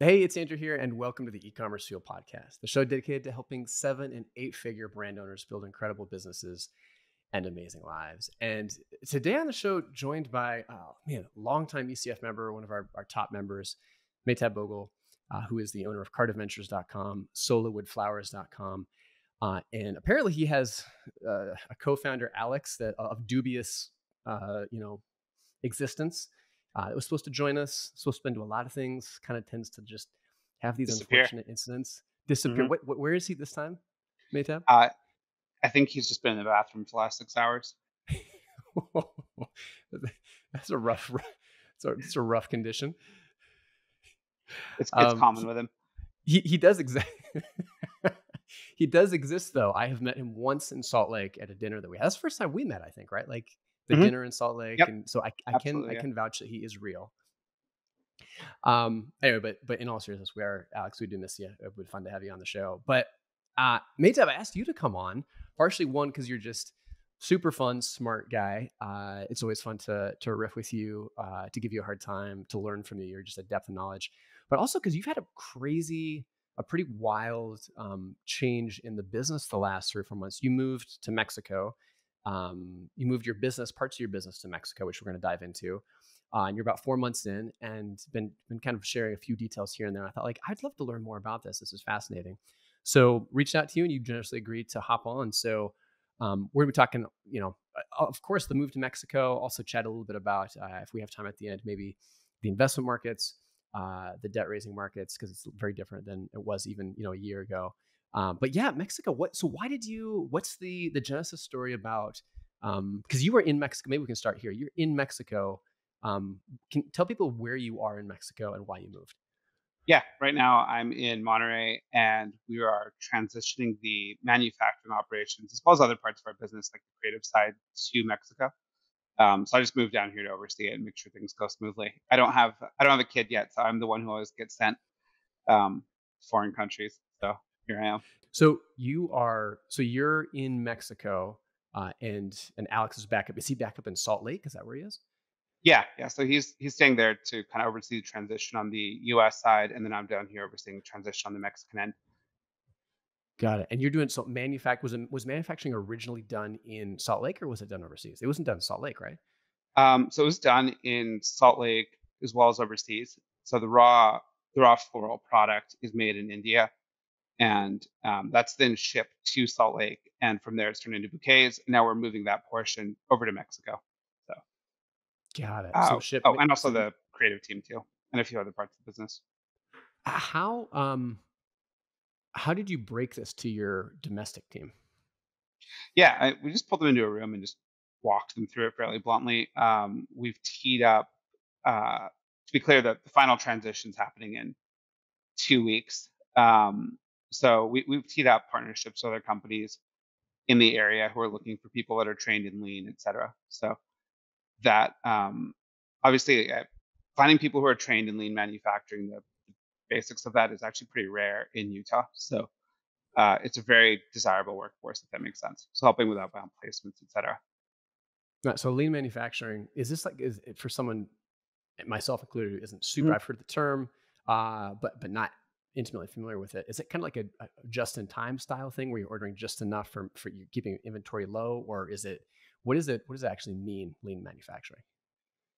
Hey, it's Andrew here, and welcome to the E-commerce Fuel podcast, the show dedicated to helping 7 and 8 figure brand owners build incredible businesses and amazing lives. And today on the show, joined by longtime ECF member, one of our top members, Mehtab Bhogal, who is the owner of cartaventures.com, solowoodflowers.com. And apparently he has a co-founder, Alex, that of dubious, existence. It was supposed to join us, supposed to do a lot of things, kind of tends to just have these Disappear. unfortunate incidents, disappear. hmm Where is he this time, Maytab? Uh, I think he's just been in the bathroom for the last 6 hours. That's a rough, it's a rough condition. It's Um, common he, with him. he does exist. He does exist though. I have met him once in Salt Lake at a dinner that we had. That's the first time we met, I think, right? Like the hmm dinner in Salt Lake, Yep, and so I absolutely. Yeah. can vouch that he is real. Anyway, but in all seriousness, we are Alex. We do miss you. It would be fun to have you on the show. But Maytab, I asked you to come on, partially one because you're just super fun, smart guy. It's always fun to riff with you, to give you a hard time, to learn from you. You're just a depth of knowledge, but also because you've had a pretty wild change in the business the last 3 or 4 months. You moved to Mexico. You moved your business, parts of your business to Mexico, which we're going to dive into. And you're about 4 months in, and been kind of sharing a few details here and there. I thought, like, I'd love to learn more about this. This is fascinating. So reached out to you, and you generously agreed to hop on. So we're gonna be talking, of course, the move to Mexico. Also, chat a little bit about, if we have time at the end, maybe the investment markets, the debt raising markets, because it's very different than it was even a year ago. But yeah, Mexico. What? So why did you? What's the genesis story about? Because you were in Mexico. Maybe we can start here. You're in Mexico. Can tell people where you are in Mexico and why you moved. Yeah. Right now, I'm in Monterrey, and we are transitioning the manufacturing operations as well as other parts of our business, like the creative side, to Mexico. So I just moved down here to oversee it and make sure things go smoothly. I don't have a kid yet, so I'm the one who always gets sent to foreign countries. So here I am. So you're in Mexico, and Alex is back up. Is he back up in Salt Lake? Is that where he is? Yeah, yeah. So he's staying there to kind of oversee the transition on the U.S. side, and then I'm down here overseeing the transition on the Mexican end. Got it. And you're doing so was manufacturing originally done in Salt Lake, or was it done overseas? It wasn't done in Salt Lake, right? So it was done in Salt Lake as well as overseas. So the raw floral product is made in India, and that's then shipped to Salt Lake, and from there it's turned into bouquets. And now we're moving that portion over to Mexico. So Got it. So oh, shipment. and also the creative team too, and a few other parts of the business. How how did you break this to your domestic team? Yeah, we just pulled them into a room and just walked them through it fairly bluntly. We've teed up, to be clear, that the final transition's happening in 2 weeks. So we've teed up partnerships with other companies in the area who are looking for people that are trained in lean, et cetera. So that obviously finding people who are trained in lean manufacturing, the basics of that is actually pretty rare in Utah. So it's a very desirable workforce, if that makes sense. So helping with outbound placements, et cetera. So lean manufacturing, is this like, is it for someone, myself included, who isn't super? Mhm. I've heard the term, but not intimately familiar with it. Is it kind of like a just in time style thing where you're ordering just enough for you keeping inventory low, or is it what is it? What does it actually mean, lean manufacturing?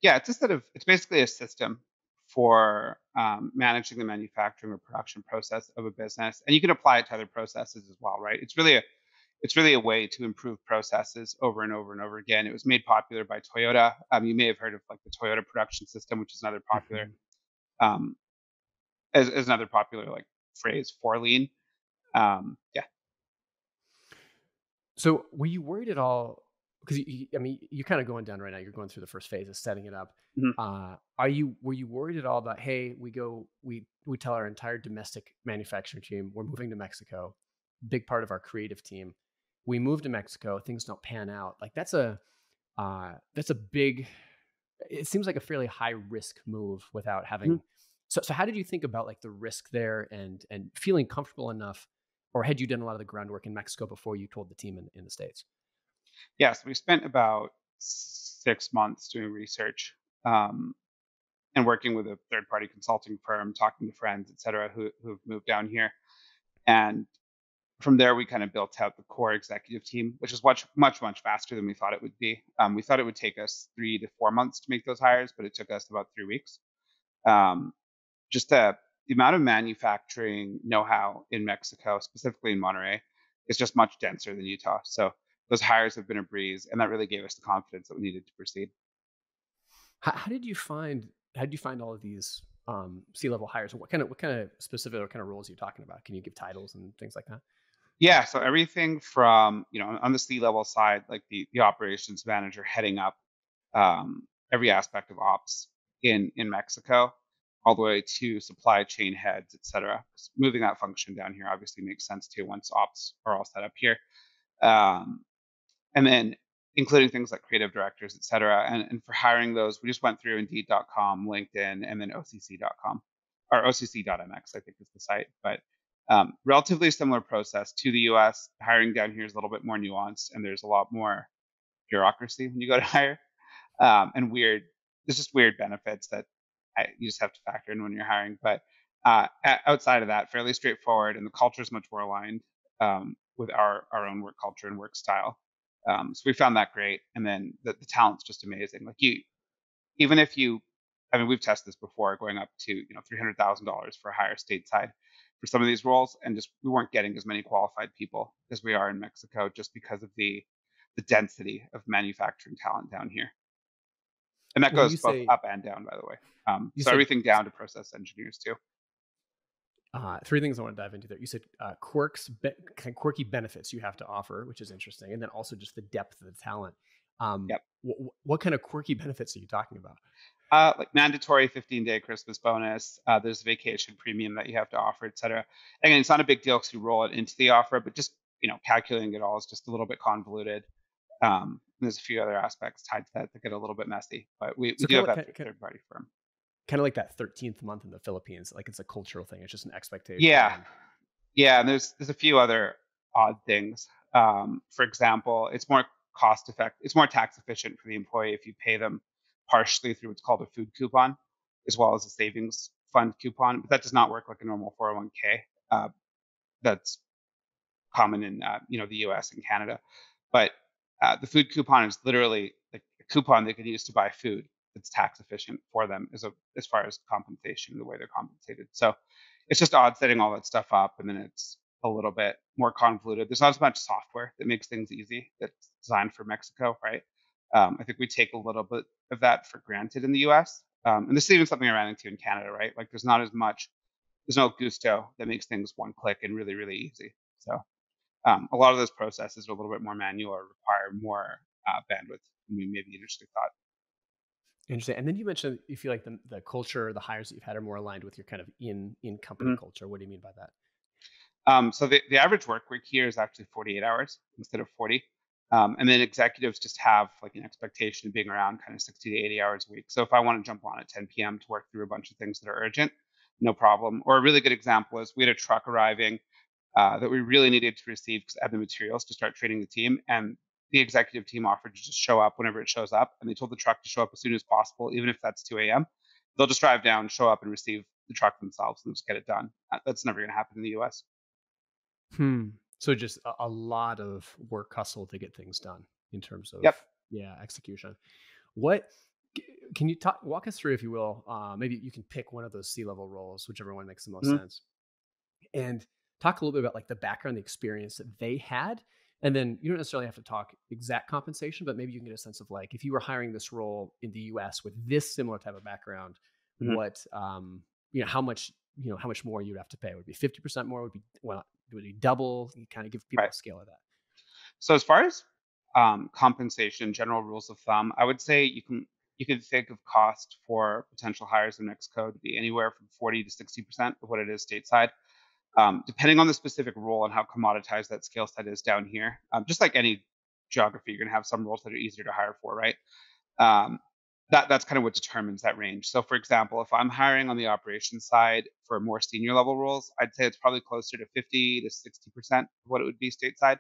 Yeah, it's basically a system for managing the manufacturing or production process of a business, and you can apply it to other processes as well, right? It's really a way to improve processes over and over and over again. It was made popular by Toyota. You may have heard of like the Toyota production system, which is another popular Mhm. um, as another popular like phrase for lean. Yeah. So were you worried at all? Because I mean, you're kind of going down right now. You're going through the first phase of setting it up. Mhm. Were you worried at all about, hey, we tell our entire domestic manufacturing team we're moving to Mexico, big part of our creative team. We move to Mexico, things don't pan out. Like that's a big. It seems like a fairly high risk move without Mhm. having. So how did you think about like the risk there and feeling comfortable enough, or had you done a lot of the groundwork in Mexico before you told the team in the States? Yeah, so we spent about 6 months doing research. Um, and working with a third party consulting firm, talking to friends, et cetera, who've moved down here. And from there, we kind of built out the core executive team, which is much faster than we thought it would be. We thought it would take us 3 to 4 months to make those hires, but it took us about 3 weeks. Um, just the amount of manufacturing know-how in Mexico, specifically in Monterrey, is just much denser than Utah. So those hires have been a breeze, and that really gave us the confidence that we needed to proceed. How did you find all of these C-level hires? What kind of specific or kind of roles are you talking about? Can you give titles and things like that? Yeah, so everything from on the C-level side, like the operations manager heading up every aspect of ops in Mexico, all the way to supply chain heads, et cetera. Moving that function down here obviously makes sense too once ops are all set up here. Um, and then including things like creative directors, et cetera. And for hiring those, we just went through Indeed.com, LinkedIn, and then OCC.com, or OCC.mx, I think is the site. But relatively similar process to the US. Hiring down here is a little bit more nuanced, and there's a lot more bureaucracy when you go to hire, and weird. There's just weird benefits that you just have to factor in when you're hiring. But outside of that, fairly straightforward, and the culture is much more aligned with our own work culture and work style. So we found that great, and then the talent's just amazing. Like even if you, I mean, we've tested this before, going up to $300,000 for a hire stateside for some of these roles, and just we weren't getting as many qualified people as we are in Mexico, just because of the density of manufacturing talent down here. And that When goes you both say up and down, by the way. you So said everything down to process engineers too. three things I want to dive into there. You said kind of quirky benefits you have to offer, which is interesting, and then also just the depth of the talent. Yep. What kind of quirky benefits are you talking about? Like mandatory 15-day Christmas bonus. There's vacation premium that you have to offer, et cetera. Again, it's not a big deal because you roll it into the offer, but just calculating it all is just a little bit convoluted. There's a few other aspects tied to that get a little bit messy, but we So do kind have of that like through a third party firm. kind of like that 13th month in the Philippines. Like it's a cultural thing. It's just an expectation. Yeah, yeah, and there's a few other odd things. For example, it's more cost effective. It's more tax efficient for the employee if you pay them partially through what's called a food coupon, as well as a savings fund coupon. But that does not work like a normal 401k. That's common in the U.S. and Canada. But the food coupon is literally like a coupon they can use to buy food that's tax efficient for them as far as compensation, the way they're compensated. So it's just odd setting all that stuff up, and then it's a little bit more convoluted. There's not as much software that makes things easy that's designed for Mexico, right? I think we take a little bit of that for granted in the U.S. And this is even something I ran into in Canada, right? Like there's no gusto that makes things one click and really, really easy. So a lot of those processes are a little bit more manual or require more bandwidth than we maybe initially thought. Interesting. And then you mentioned you feel like the culture, the hires that you've had are more aligned with your kind of in company Mhm. culture. What do you mean by that? So the average work week here is actually 48 hours instead of 40. And then executives just have like an expectation of being around kind of 60 to 80 hours a week. So if I want to jump on at 10 p.m. to work through a bunch of things that are urgent, no problem. Or a really good example is we had a truck arriving that we really needed to receive because I had the materials to start training the team. And the executive team offered to just show up whenever it shows up. And they told the truck to show up as soon as possible, even if that's 2 a.m. They'll just drive down, show up, and receive the truck themselves and just get it done. That's never going to happen in the US. So just a lot of work hustle to get things done in terms of Yep. execution. What can you walk us through, if you will? Maybe you can pick one of those C-level roles, whichever one makes the most Mhm. sense, and talk a little bit about like the background, the experience that they had. And then you don't necessarily have to talk exact compensation, but maybe you can get a sense of like if you were hiring this role in the US with this similar type of background, Mhm. what how much how much more you'd have to pay. Would it be 50% more? Would it be double? You kind of give people Right. a scale of that. So as far as compensation, general rules of thumb, I would say you can think of cost for potential hires in Mexico to be anywhere from 40 to 60% of what it is stateside, depending on the specific role and how commoditized that skill set is down here. Just like any geography, you're going to have some roles that are easier to hire for, right? Um, that's kind of what determines that range. So, for example, if I'm hiring on the operations side for more senior level roles, I'd say it's probably closer to 50 to 60% of what it would be stateside.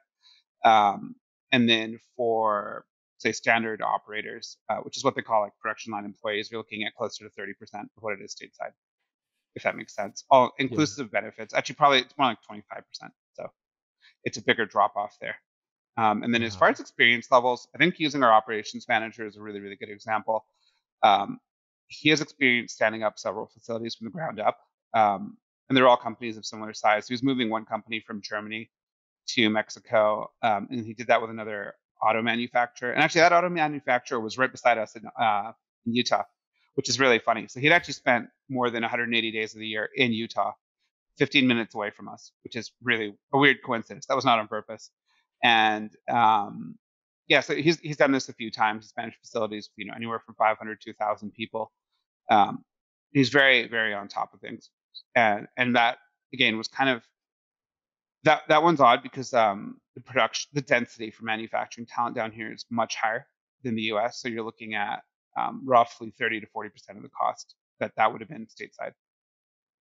Um, and then for say, standard operators, which is what they call like production line employees. You're looking at closer to 30% of what it is stateside, if that makes sense. All Yeah. inclusive benefits. Actually, probably it's more like 25%. So it's a bigger drop off there. And then as far Wow. as experience levels, I think using our operations manager is a really, really good example. Um, he has experience standing up several facilities from the ground up. And they're all companies of similar size. He was moving one company from Germany to Mexico, and he did that with another auto manufacturer. And actually, that auto manufacturer was right beside us in Utah, which is really funny. So he'd actually spent more than 180 days of the year in Utah, 15 minutes away from us, which is really a weird coincidence. That was not on purpose. And yeah, so he's done this a few times. He's managed facilities, anywhere from 500 to 1,000 people. Um, he's very, very on top of things, and that again was kind of that one's odd because the density for manufacturing talent down here is much higher than the U.S. So you're looking at roughly 30 to 40% of the cost that would have been stateside.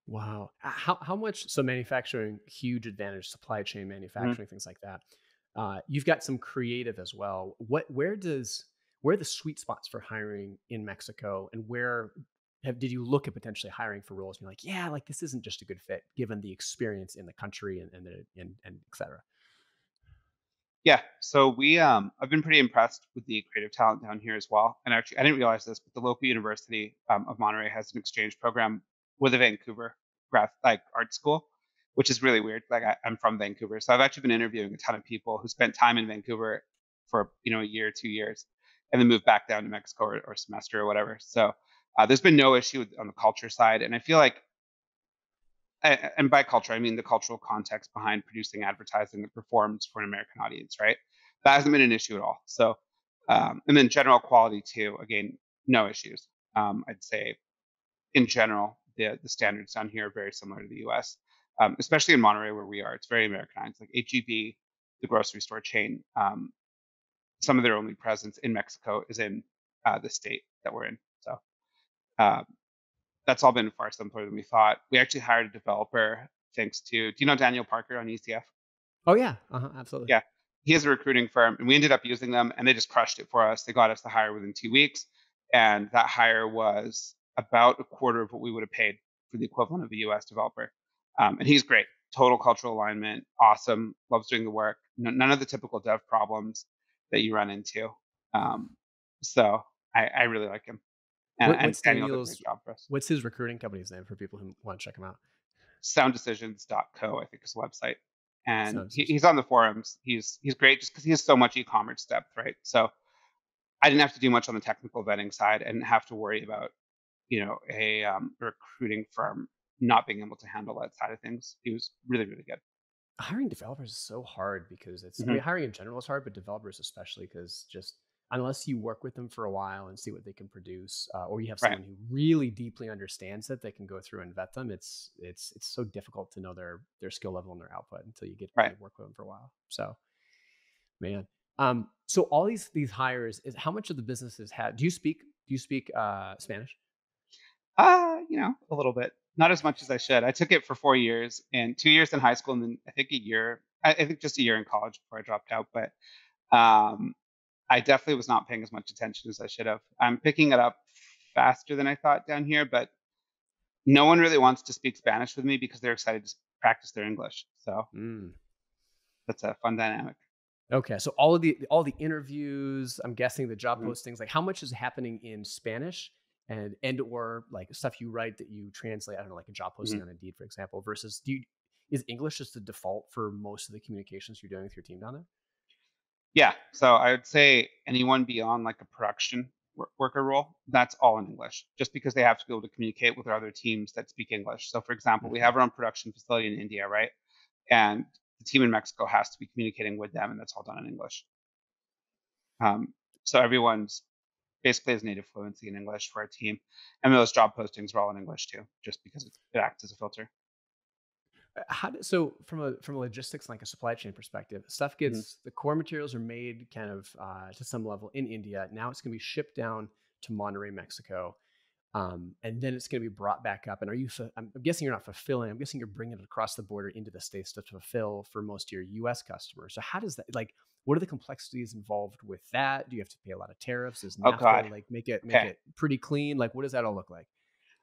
Wow. How much? So manufacturing, huge advantage, supply chain Mhm. manufacturing, things like that. You've got some creative as well. Where are the sweet spots for hiring in Mexico, and did you look at potentially hiring for roles and you're like, yeah, like this isn't just a good fit given the experience in the country and et cetera. Yeah, so I've been pretty impressed with the creative talent down here as well. And actually, I didn't realize this, but the local university of Monterrey has an exchange program with a Vancouver art school, which is really weird. Like I'm from Vancouver, so I've actually been interviewing a ton of people who spent time in Vancouver for a year, 2 years, and then moved back down to Mexico or semester or whatever. So there's been no issue on the culture side, and I feel like and by culture, I mean the cultural context behind producing advertising that performs for an American audience, right? That hasn't been an issue at all. So, and then general quality too. Again, no issues. I'd say in general, the standards down here are very similar to the U.S., especially in Monterey where we are. It's very Americanized. Like HEB, the grocery store chain, some of their only presence in Mexico is in the state that we're in. So. Uh, that's all been far simpler than we thought. We actually hired a developer thanks to, do you know Daniel Parker on ECF? Oh yeah, absolutely. Yeah. He has a recruiting firm and we ended up using them and they just crushed it for us. They got us the hire within 2 weeks. And that hire was about a quarter of what we would have paid for the equivalent of a US developer. And he's great. Total cultural alignment. Awesome. Loves doing the work. None of the typical dev problems that you run into. Um, so I really like him. And What's Daniel did a Daniel's? great job for us. What's his recruiting company's name for people who want to check him out? sounddecisions.co, I think is the website. And Sounds. he's on the forums. He's great just because he has so much e-commerce depth, right? So I didn't have to do much on the technical vetting side. I didn't have to worry about, a recruiting firm not being able to handle that side of things. He was really, really good. Hiring developers is so hard because I Hmm. mean, hiring in general is hard, but developers especially because just unless you work with them for a while and see what they can produce, or you have Right, someone who really deeply understands it, they can go through and vet them. It's so difficult to know their skill level and their output until you get right. to work with them for a while. So, man, so all these hires is how much of the business is had? Do you speak Spanish? A little bit. Not as much as I should. I took it for 4 years and 2 years in high school, and then I think a year. I think just a year in college before I dropped out. But um, I definitely was not paying as much attention as I should have. I'm picking it up faster than I thought down here, but no one really wants to speak Spanish with me because they're excited to practice their English. So Mm. that's a fun dynamic. Okay, so all the interviews, I'm guessing the job Mhm. postings, like how much is happening in Spanish and or like stuff you write that you translate, I don't know, like a job Mhm. posting on Indeed, for example, versus is English just the default for most of the communications you're doing with your team down there? Yeah. So I would say anyone beyond like a production worker role, that's all in English, just because they have to be able to communicate with our other teams that speak English. So, for example, we Mhm. have our own production facility in India, right? And the team in Mexico has to be communicating with them, and that's all done in English. So everyone's basically has native fluency in English for our team, and those job postings are all in English too, just because it acts as a filter. So from a logistics, like a supply chain perspective, stuff Mhm. gets the core materials are made kind of to some level in India. Now it's going to be shipped down to Monterrey, Mexico. And then it's going to be brought back up. And I'm guessing you're not fulfilling. I'm guessing you're bringing it across the border into the states to fulfill for most of your U.S. customers. So how does that like? What are the complexities involved with that? Do you have to pay a lot of tariffs? Does Oh NAFTA God. like make Okay. it pretty clean? Like, what does that all look like?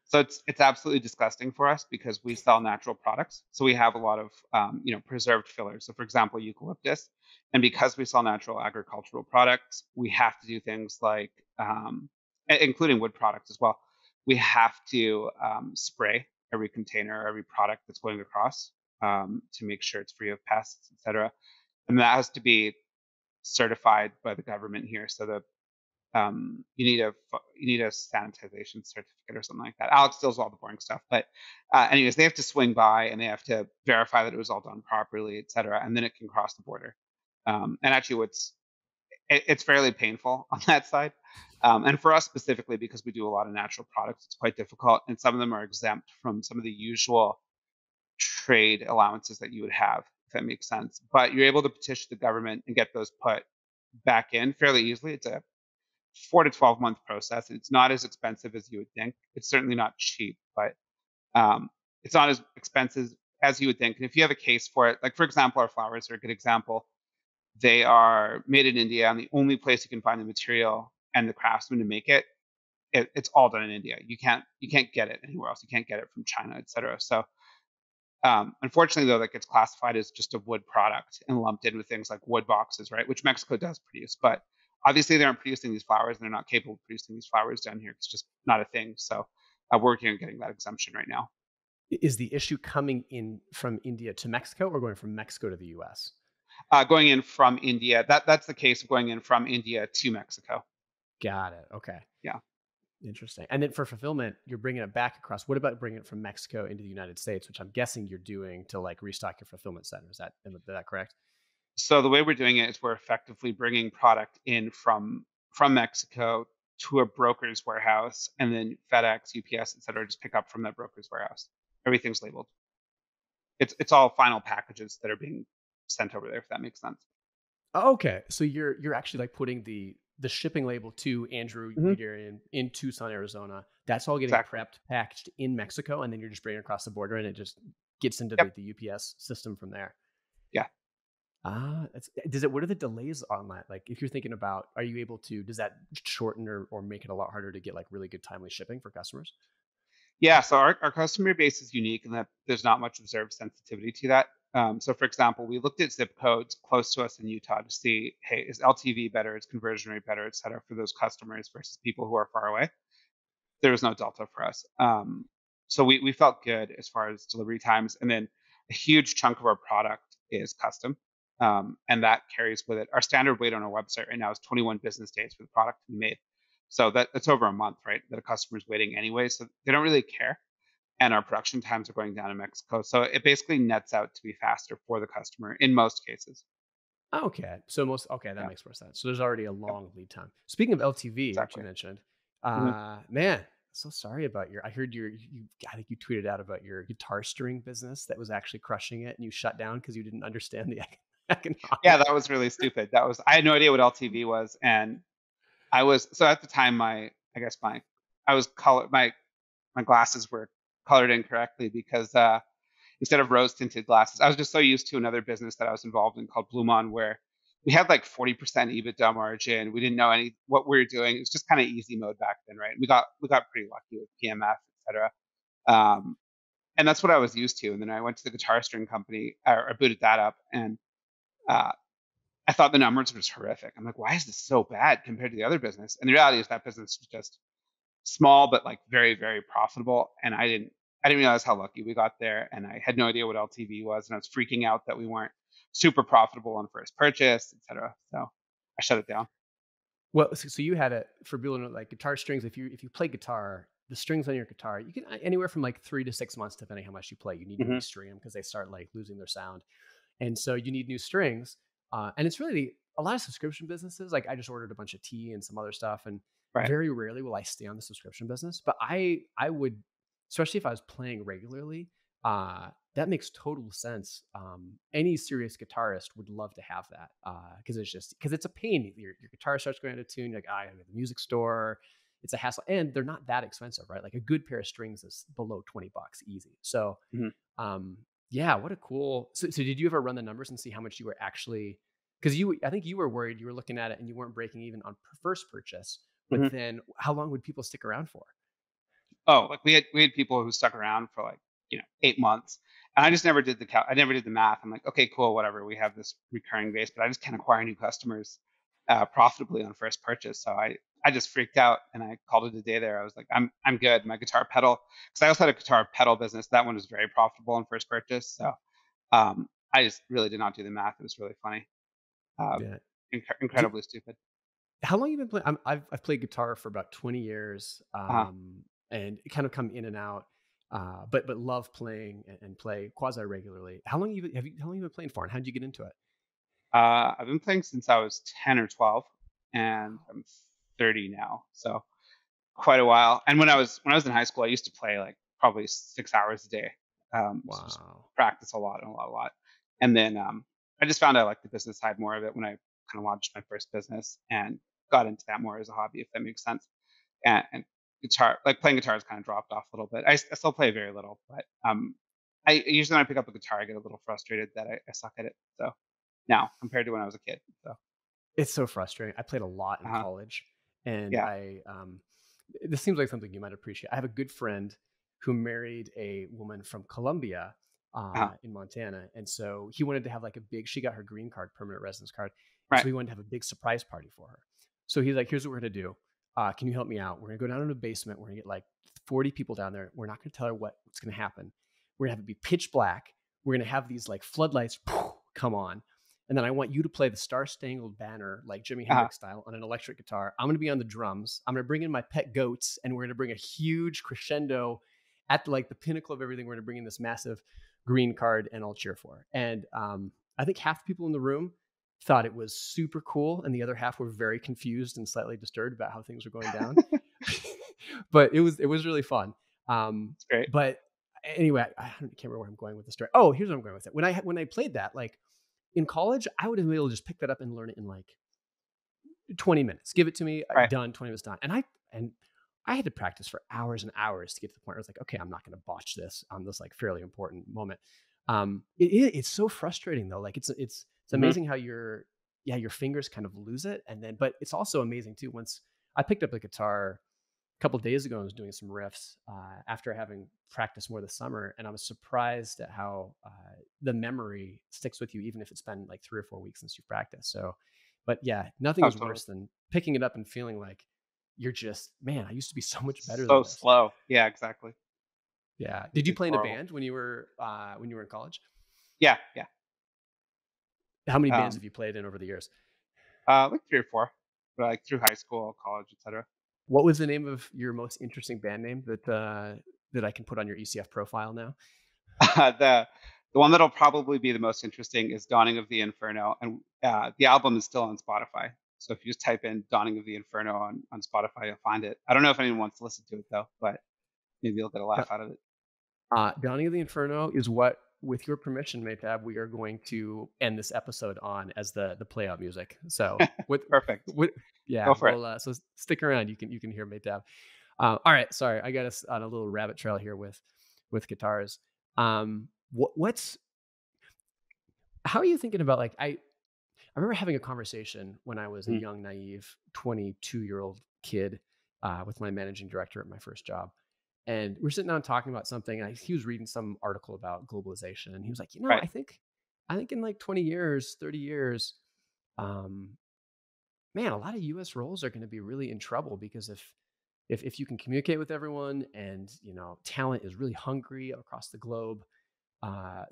So it's absolutely disgusting for us because we sell natural products. So we have a lot of preserved fillers. So for example, eucalyptus, and because we sell natural agricultural products, we have to do things like, including wood products as well. We have to spray every container, every product that's going across to make sure it's free of pests, etc. And that has to be certified by the government here. So you need a sanitization certificate or something like that. Alex does all the boring stuff, but anyways, they have to swing by and they have to verify that it was all done properly, et cetera, and then it can cross the border. And actually, it's fairly painful on that side. And for us specifically, because we do a lot of natural products, it's quite difficult, and some of them are exempt from some of the usual trade allowances that you would have, if that makes sense. But you're able to petition the government and get those put back in fairly easily. It's a 4 to 12 month process. It's not as expensive as you would think. It's certainly not cheap, but it's not as expensive as you would think. And if you have a case for it, like for example, our flowers are a good example. They are made in India, and the only place you can find the material and the craftsmen to make it's all done in India. You can't get it anywhere else. You can't get it from China, etc. So unfortunately, though, that gets classified as just a wood product and lumped in with things like wood boxes, right? Which Mexico does produce, but obviously they aren't producing these flowers, and they're not capable of producing these flowers down here. It's just not a thing. So we're working on getting that exemption right now. Is the issue coming in from India to Mexico or going from Mexico to the US? Going in from India, that's the case of going in from India to Mexico. Got it. Okay. Yeah. Interesting. And then for fulfillment, you're bringing it back across. What about bringing it from Mexico into the United States, which I'm guessing you're doing to like restock your fulfillment center? Is that correct? So the way we're doing it is we're effectively bringing product in from Mexico to a broker's warehouse, and then FedEx, UPS, et cetera, just pick up from that broker's warehouse. Everything's labeled. It's all final packages that are being sent over there, if that makes sense. Oh, okay. So you're actually like putting the shipping label to Andrew Hmm. Udarian in Tucson, Arizona. That's all getting Exactly. prepped, packaged in Mexico, and then you're just bringing it across the border, and it just gets into Yep. the UPS system from there. Yeah. What are the delays on that? Like, if you're thinking about, are you able to, does that shorten or make it a lot harder to get like really good timely shipping for customers? Yeah. So our customer base is unique in that there's not much observed sensitivity to that. So, for example, we looked at zip codes close to us in Utah to see, hey, is LTV better? Is conversion rate better, et cetera, for those customers versus people who are far away? There was no delta for us. So we felt good as far as delivery times. And then a huge chunk of our product is custom. And that carries with it. Our standard wait on our website right now is 21 business days for the product to be made. So that's over a month, right? That a customer's waiting anyway. So they don't really care. And our production times are going down in Mexico. So it basically nets out to be faster for the customer in most cases. Okay. So that Yeah. makes more sense. So there's already a Yep. long lead time. Speaking of LTV, which you Exactly. mentioned, Mhm. man, so sorry about I heard I think you tweeted out about your guitar string business that was actually crushing it and you shut down because you didn't understand the Yeah, economics. that was really stupid. I had no idea what LTV was, and I was so at the time I guess I was color my glasses were colored incorrectly because instead of rose tinted glasses, I was just so used to another business that I was involved in called Blumon where we had like 40% EBITDA margin. We didn't know what we were doing. It was just kind of easy mode back then, right? We got pretty lucky with PMF, etc. Um, and that's what I was used to. And then I went to the guitar string company, or I booted that up, and uh, I thought the numbers were just horrific. I'm like, why is this so bad compared to the other business? And the reality is that business was just small, but like very, very profitable. And I didn't realize how lucky we got there. And I had no idea what LTV was. And I was freaking out that we weren't super profitable on first purchase, etc. So I shut it down. Well, so you had for people who know, like guitar strings. If you play guitar, the strings on your guitar, you can anywhere from like 3 to 6 months, depending how much you play. You need to Hmm. restring them because they start like losing their sound, and so you need new strings. And it's really a lot of subscription businesses. Like I just ordered a bunch of tea and some other stuff, and Right. very rarely will I stay on the subscription business. But I would, especially if I was playing regularly. That makes total sense. Any serious guitarist would love to have that because it's a pain. Your guitar starts going out of tune. You're like, I have the music store. It's a hassle, and they're not that expensive, right? Like a good pair of strings is below $20 easy. So, Hmm. um, yeah, what a cool. So did you ever run the numbers and see how much you were actually? because I think you were worried. You were looking at it and you weren't breaking even on first purchase. But Mhm. then, how long would people stick around for? Oh, like we had people who stuck around for like, 8 months. And I just never did I never did the math. I'm like, okay, cool, whatever. We have this recurring base, but I just can't acquire new customers profitably on first purchase. So I just freaked out and I called it a day there. I was like, I'm good. My guitar pedal, because I also had a guitar pedal business. That one was very profitable on first purchase. So I just really did not do the math. It was really funny. Uh, Yeah. incredibly stupid. How long you been playing? I've played guitar for about 20 years, Uh, and kind of come in and out, but love playing and play quasi regularly. How long you been playing for, and how did you get into it? I've been playing since I was 10 or 12, and I'm 30 now. So quite a while. And when I was in high school, I used to play like probably 6 hours a day. So just Wow. practice a lot and a lot, a lot. And then I just found I like the business side more of it when I kind of launched my first business and got into that more as a hobby, if that makes sense. And guitar, like playing guitar, has kind of dropped off a little bit. I still play very little, but I usually when I pick up a guitar, I get a little frustrated that I suck at it. So now compared to when I was a kid. So It's so frustrating. I played a lot in uh college, and yeah, this seems like something you might appreciate. I have a good friend who married a woman from Colombia, uh in Montana, and so he wanted to have like a big. She got her green card, permanent residence card, and right. so he wanted to have a big surprise party for her. So he's like, "Here's what we're gonna do. Can you help me out? We're gonna go down in the basement. We're gonna get like 40 people down there. We're not gonna tell her what's gonna happen. We're gonna have it be pitch black. We're gonna have these like floodlights come on, and then I want you to play the Star Spangled Banner like Jimi Uh Hendrix style on an electric guitar. I'm going to be on the drums. I'm going to bring in my pet goats, and we're going to bring a huge crescendo at like the pinnacle of everything. We're going to bring in this massive green card, and I'll cheer for her. And I think half the people in the room thought it was super cool, and the other half were very confused and slightly disturbed about how things were going down. But it was really fun. it's great. But anyway, I can't remember where I'm going with the story. Oh, here's where I'm going with it. When I played that, like in college, I would have been able to just pick that up and learn it in like 20 minutes. Give it to me, Right. done, 20 minutes done. And I had to practice for hours and hours to get to the point where it's like, okay, I'm not going to botch this on this like fairly important moment. It's so frustrating though. Like it's Hmm. amazing how your fingers kind of lose it, and then but it's also amazing too. Once I picked up the guitar a couple of days ago, and was doing some riffs after having practiced more this summer, and I was surprised at how the memory sticks with you, even if it's been like 3 or 4 weeks since you've practiced. So, but yeah, nothing Oh, is totally. worse than picking it up and feeling like you're just, man, I used to be so much better than So this. slow. Yeah, exactly. Yeah. Did you It's play in a horrible. band when you were in college? Yeah, yeah. How many bands Um, have you played in over the years? like 3 or 4, but like through high school, college, etc. What was the name of your most interesting band name that I can put on your ECF profile now? The one that'll probably be the most interesting is Dawning of the Inferno, and the album is still on Spotify. So if you just type in Dawning of the Inferno on Spotify, you'll find it. I don't know if anyone wants to listen to it though, but maybe you'll get a laugh out of it. Dawning of the Inferno is what, with your permission, Maytab, we are going to end this episode on as the play out music. So Perfect. with yeah, Go for it. well, so stick around. You can hear Maytab. All right, sorry, I got us on a little rabbit trail here with guitars. What's how are you thinking about like I remember having a conversation when I was a Mhm. young, naive 22-year-old kid with my managing director at my first job. And we're sitting down talking about something. And he was reading some article about globalization. And he was like, Right. I think in like 20 years, 30 years, um, man, a lot of US roles are going to be really in trouble because if you can communicate with everyone and, talent is really hungry across the globe,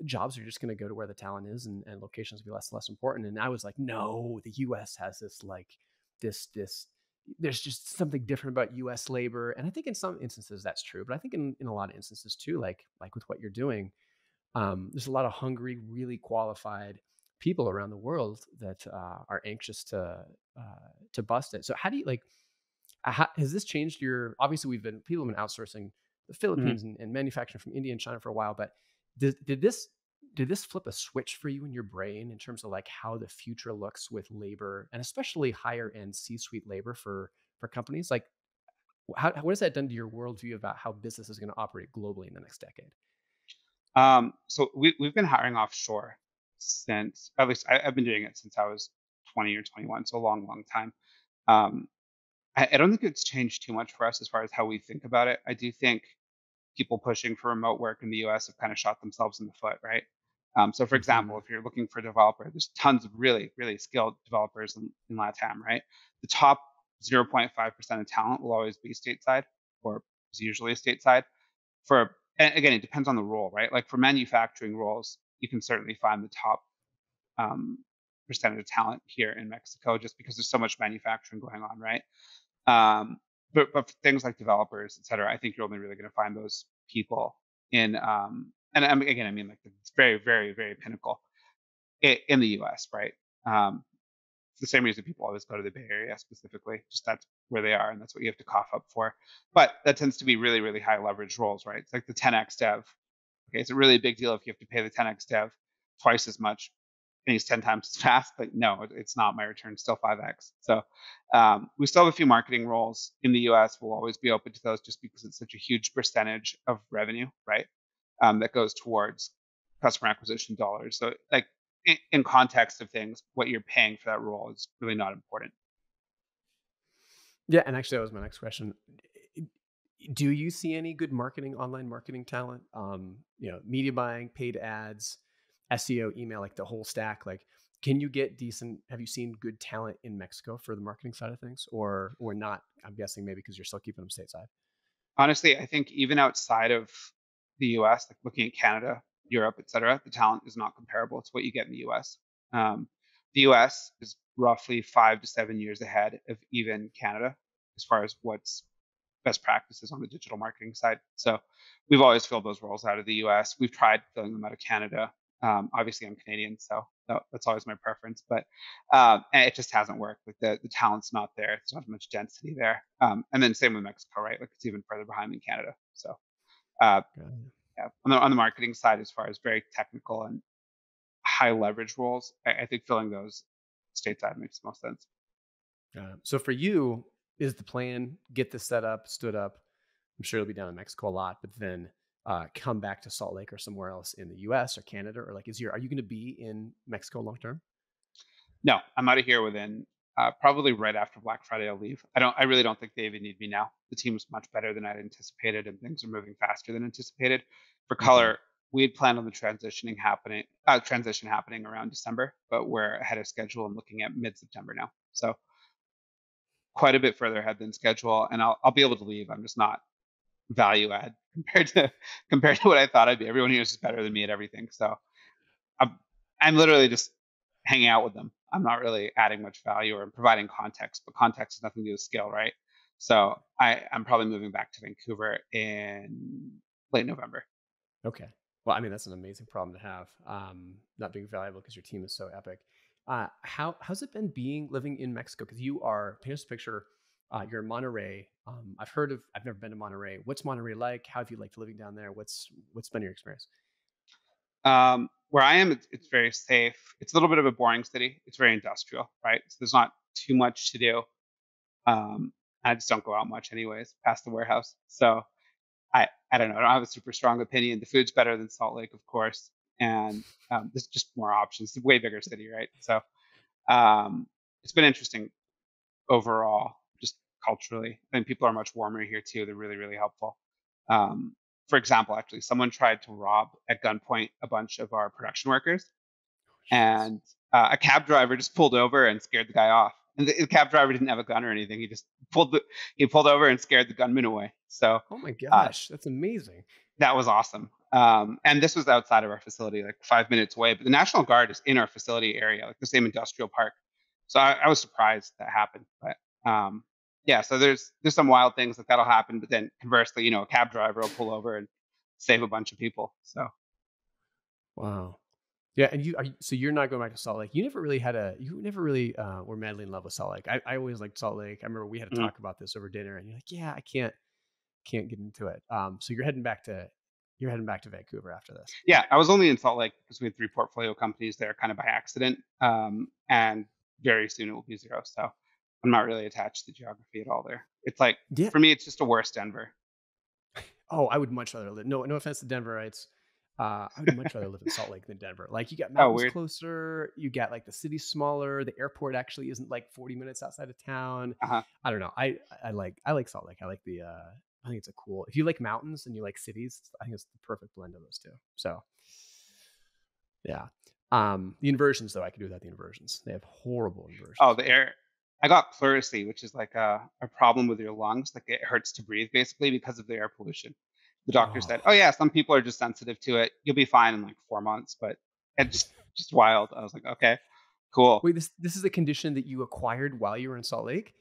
jobs are just going to go to where the talent is, and locations will be less and less important. And I was like, no, the US has this like this there's just something different about US labor. And I think in some instances that's true, but I think in a lot of instances too, like with what you're doing, there's a lot of hungry, really qualified people around the world that are anxious to bust it. So how do you like has this changed your obviously people have been outsourcing the Mhm. Philippines and manufacturing from India and China for a while, but did this flip a switch for you in your brain in terms of like how the future looks with labor and especially higher end C-suite labor for companies? Like what has that done to your worldview about how business is going to operate globally in the next decade? So we've been hiring offshore since, at least I've been doing it since I was 20 or 21, so a long, long time. Um, I don't think it's changed too much for us as far as how we think about it. I do think people pushing for remote work in the US have kind of shot themselves in the foot, right? So, for example, Hmm. if you're looking for a developer, there's tons of really, really skilled developers in LATAM, right? The top 0.5% of talent will always be stateside, or is usually stateside. And again, it depends on the role, right? Like for manufacturing roles, you can certainly find the top um, percentage of talent here in Mexico just because there's so much manufacturing going on, right? Um, but for things like developers, et cetera, I think you're only really going to find those people in and again, I mean like it's very, very, very pinnacle in the U.S., right? It's the same reason people always go to the Bay Area specifically. Just that's where they are, and that's what you have to cough up for. But that tends to be really, really high leverage roles, right? It's like the 10x dev. Okay, it's a really big deal if you have to pay the 10x dev twice as much and he's 10 times as fast. But no, it's not. My return's still 5x. So we still have a few marketing roles in the US. We'll always be open to those just because it's such a huge percentage of revenue, right? That goes towards customer acquisition dollars. So, like, in context of things, what you're paying for that role is really not important. Yeah, and actually, that was my next question. Do you see any good online marketing talent? Media buying, paid ads, SEO, email, like the whole stack. Like, can you get decent? Have you seen good talent in Mexico for the marketing side of things, or not? I'm guessing maybe because you're still keeping them stateside. Honestly, I think even outside of the US, like looking at Canada, Europe, et cetera, the talent is not comparable to what you get in the US. The US is roughly 5 to 7 years ahead of even Canada as far as what's best practices on the digital marketing side. So we've always filled those roles out of the US. We've tried filling them out of Canada. Obviously, I'm Canadian, so that's always my preference. But and it just hasn't worked. Like the talent's not there. There's not much density there. And then same with Mexico, right? Like it's even further behind than Canada. So uh, Got yeah, on the marketing side, as far as very technical and high leverage roles, I think filling those stateside makes the most sense. So for you, is the plan get this set up, stood up? I'm sure you'll be down in Mexico a lot, but then come back to Salt Lake or somewhere else in the U.S. or Canada, or like, are you going to be in Mexico long term? No, I'm out of here within probably right after Black Friday. I'll leave. I really don't think they even need me now. The team's much better than I'd anticipated, and things are moving faster than anticipated. For Hmm. color, we had planned on the transition happening around December, but we're ahead of schedule and looking at mid-September now. So quite a bit further ahead than schedule, and I'll be able to leave. I'm just not value add compared to what I thought I'd be. Everyone here is better than me at everything. So I'm I'm literally just hanging out with them. I'm not really adding much value or providing context, but context has nothing to do with skill, right? So I'm probably moving back to Vancouver in late November. Okay. Well, I mean, that's an amazing problem to have. Not being valuable because your team is so epic. How's it been living in Mexico? Because you are paint us a picture. You're in Monterrey. I've never been to Monterrey. What's Monterrey like? How have you liked living down there? What's been your experience? Where I am, it's very safe. It's a little bit of a boring city. It's very industrial, right? So there's not too much to do. Um, I just don't go out much, anyways, past the warehouse. So I don't know. I don't have a super strong opinion. The food's better than Salt Lake, of course, and there's just more options. It's a way bigger city, right? So um, it's been interesting overall, just culturally. I think people are much warmer here too. They're really, really helpful. Um, for example, actually, someone tried to rob at gunpoint a bunch of our production workers, Jeez. and a cab driver just pulled over and scared the guy off. And the cab driver didn't have a gun or anything. He pulled over and scared the gunman away. So Oh my uh, gosh, that's amazing. that was awesome. And this was outside of our facility, like 5 minutes away. But the National Guard is in our facility area, like the same industrial park. So I was surprised that happened. But yeah, so there's some wild things that'll happen. But then conversely, a cab driver will pull over and save a bunch of people. So Wow. Yeah, and so you're not going back to Salt Lake. You never really were madly in love with Salt Lake. I always liked Salt Lake. I remember we had to mhm. talk about this over dinner, and you're like, yeah, I can't get into it. So you're heading back to Vancouver after this. Yeah, I was only in Salt Lake because we had three portfolio companies there, kind of by accident. And very soon it will be zero. So I'm not really attached to the geography at all there. It's like Yeah. for me, it's just a worse Denver. Oh, I would much rather live. No offense to Denverites. I would much rather live in Salt Lake than Denver. Like you got Oh, mountains weird. closer, you got like the city smaller, the airport actually isn't like 40 minutes outside of town. Uh-huh. I don't know. I like Salt Lake. I like the I think it's a cool. If you like mountains and you like cities, I think it's the perfect blend of those two. So, yeah. The inversions though, I could do without the inversions. They have horrible Oh, inversions. the air. I got pleurisy, which is like a problem with your lungs. Like it hurts to breathe basically because of the air pollution. The doctor said, Oh. "Oh yeah, some people are just sensitive to it. You'll be fine in like 4 months." But it's just wild. I was like, okay, cool. Wait, this is a condition that you acquired while you were in Salt Lake?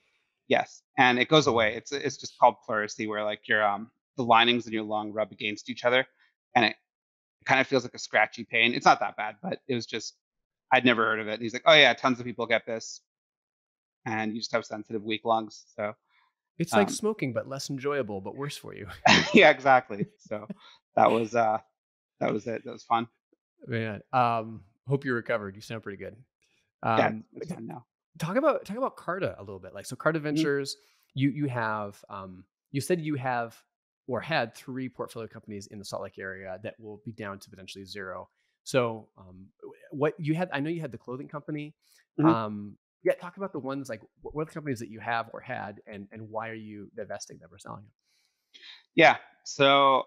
Yes, and it goes Oh. away. It's just called pleurisy, where like your the linings in your lung rub against each other, and it kind of feels like a scratchy pain. It's not that bad, but it was just I'd never heard of it. And he's like, "Oh yeah, tons of people get this, and you just have sensitive, weak lungs." So It's like um, smoking, but less enjoyable, but worse for you. yeah, exactly. So that was uh that was it. That was fun. Man, hope you recovered. You sound pretty good. Yeah, Um, it's fun now. talk about Karta a little bit. Like, so Karta Mhm, Ventures, you have you said you have or had three portfolio companies in the Salt Lake area that will be down to potentially zero. So, what you had, I know you had the clothing company. mhm. Yeah, talk about the ones like what are the companies that you have or had, and why are you divesting them or selling them? Yeah. So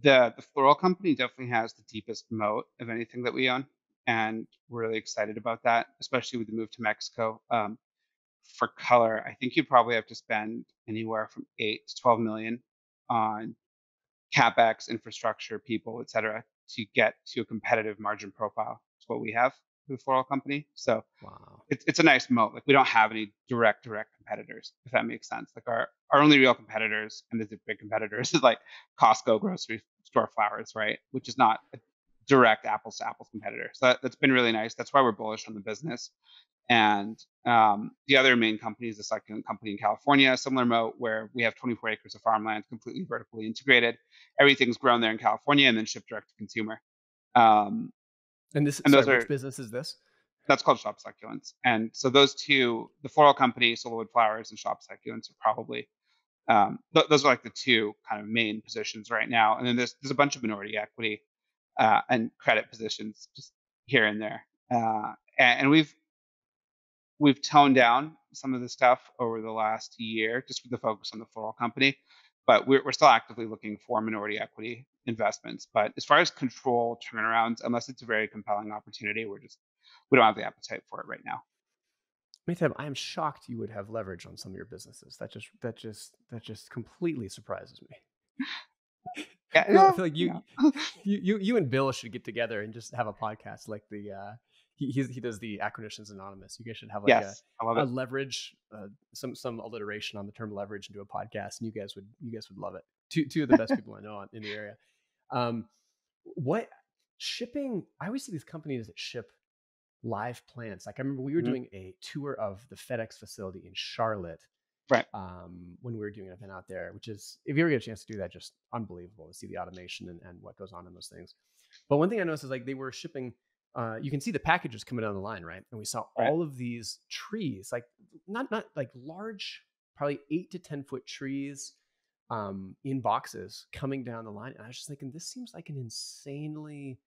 the floral company definitely has the deepest moat of anything that we own, and we're really excited about that, especially with the move to Mexico. For color, I think you probably have to spend anywhere from 8 to 12 million on capex, infrastructure, people, et cetera, to get to a competitive margin profile. It's what we have with the floral company. So Wow. it's a nice moat. Like we don't have any direct competitors, if that makes sense. Like our only real competitors, and these are big competitors, is like Costco grocery store flowers, right? Which is not a direct apples to apples competitor. So that's been really nice. That's why we're bullish on the business. And the other main company is a succulent company in California, similar moat, where we have 24 acres of farmland, completely vertically integrated. Everything's grown there in California and then shipped direct to consumer. Um, And this, and sorry, those which are business is this? that's called shop succulents. And so those two, the floral company, Solowood Flowers, and shop succulents are probably those are like the two kind of main positions right now. And then there's a bunch of minority equity and credit positions just here and there. And we've toned down some of the stuff over the last year just with the focus on the floral company, but we're still actively looking for minority equity investments. But as far as control turnarounds, unless it's a very compelling opportunity, we don't have the appetite for it right now. Mehtab, I am shocked you would have leverage on some of your businesses. That just completely surprises me. Yeah, I yeah, feel like you yeah. you and Bill should get together and just have a podcast like the he does the Acquisitions Anonymous. You guys should have like a Yes, I love a it. leverage some alliteration on the term leverage into a podcast, and you guys would love it. Two of the best people I know in the area. Um, what shipping? I always see these companies that ship live plants. Like I remember we were Mhm. doing a tour of the FedEx facility in Charlotte Right. when we were doing an event out there, which is, if you ever get a chance to do that, just unbelievable to see the automation and what goes on in those things. But one thing I noticed is like they were shipping, you can see the packages coming down the line, right? And we saw Right. all of these trees, like not like large, probably 8 to 10 foot trees in boxes coming down the line. And I was just thinking, this seems like an insanely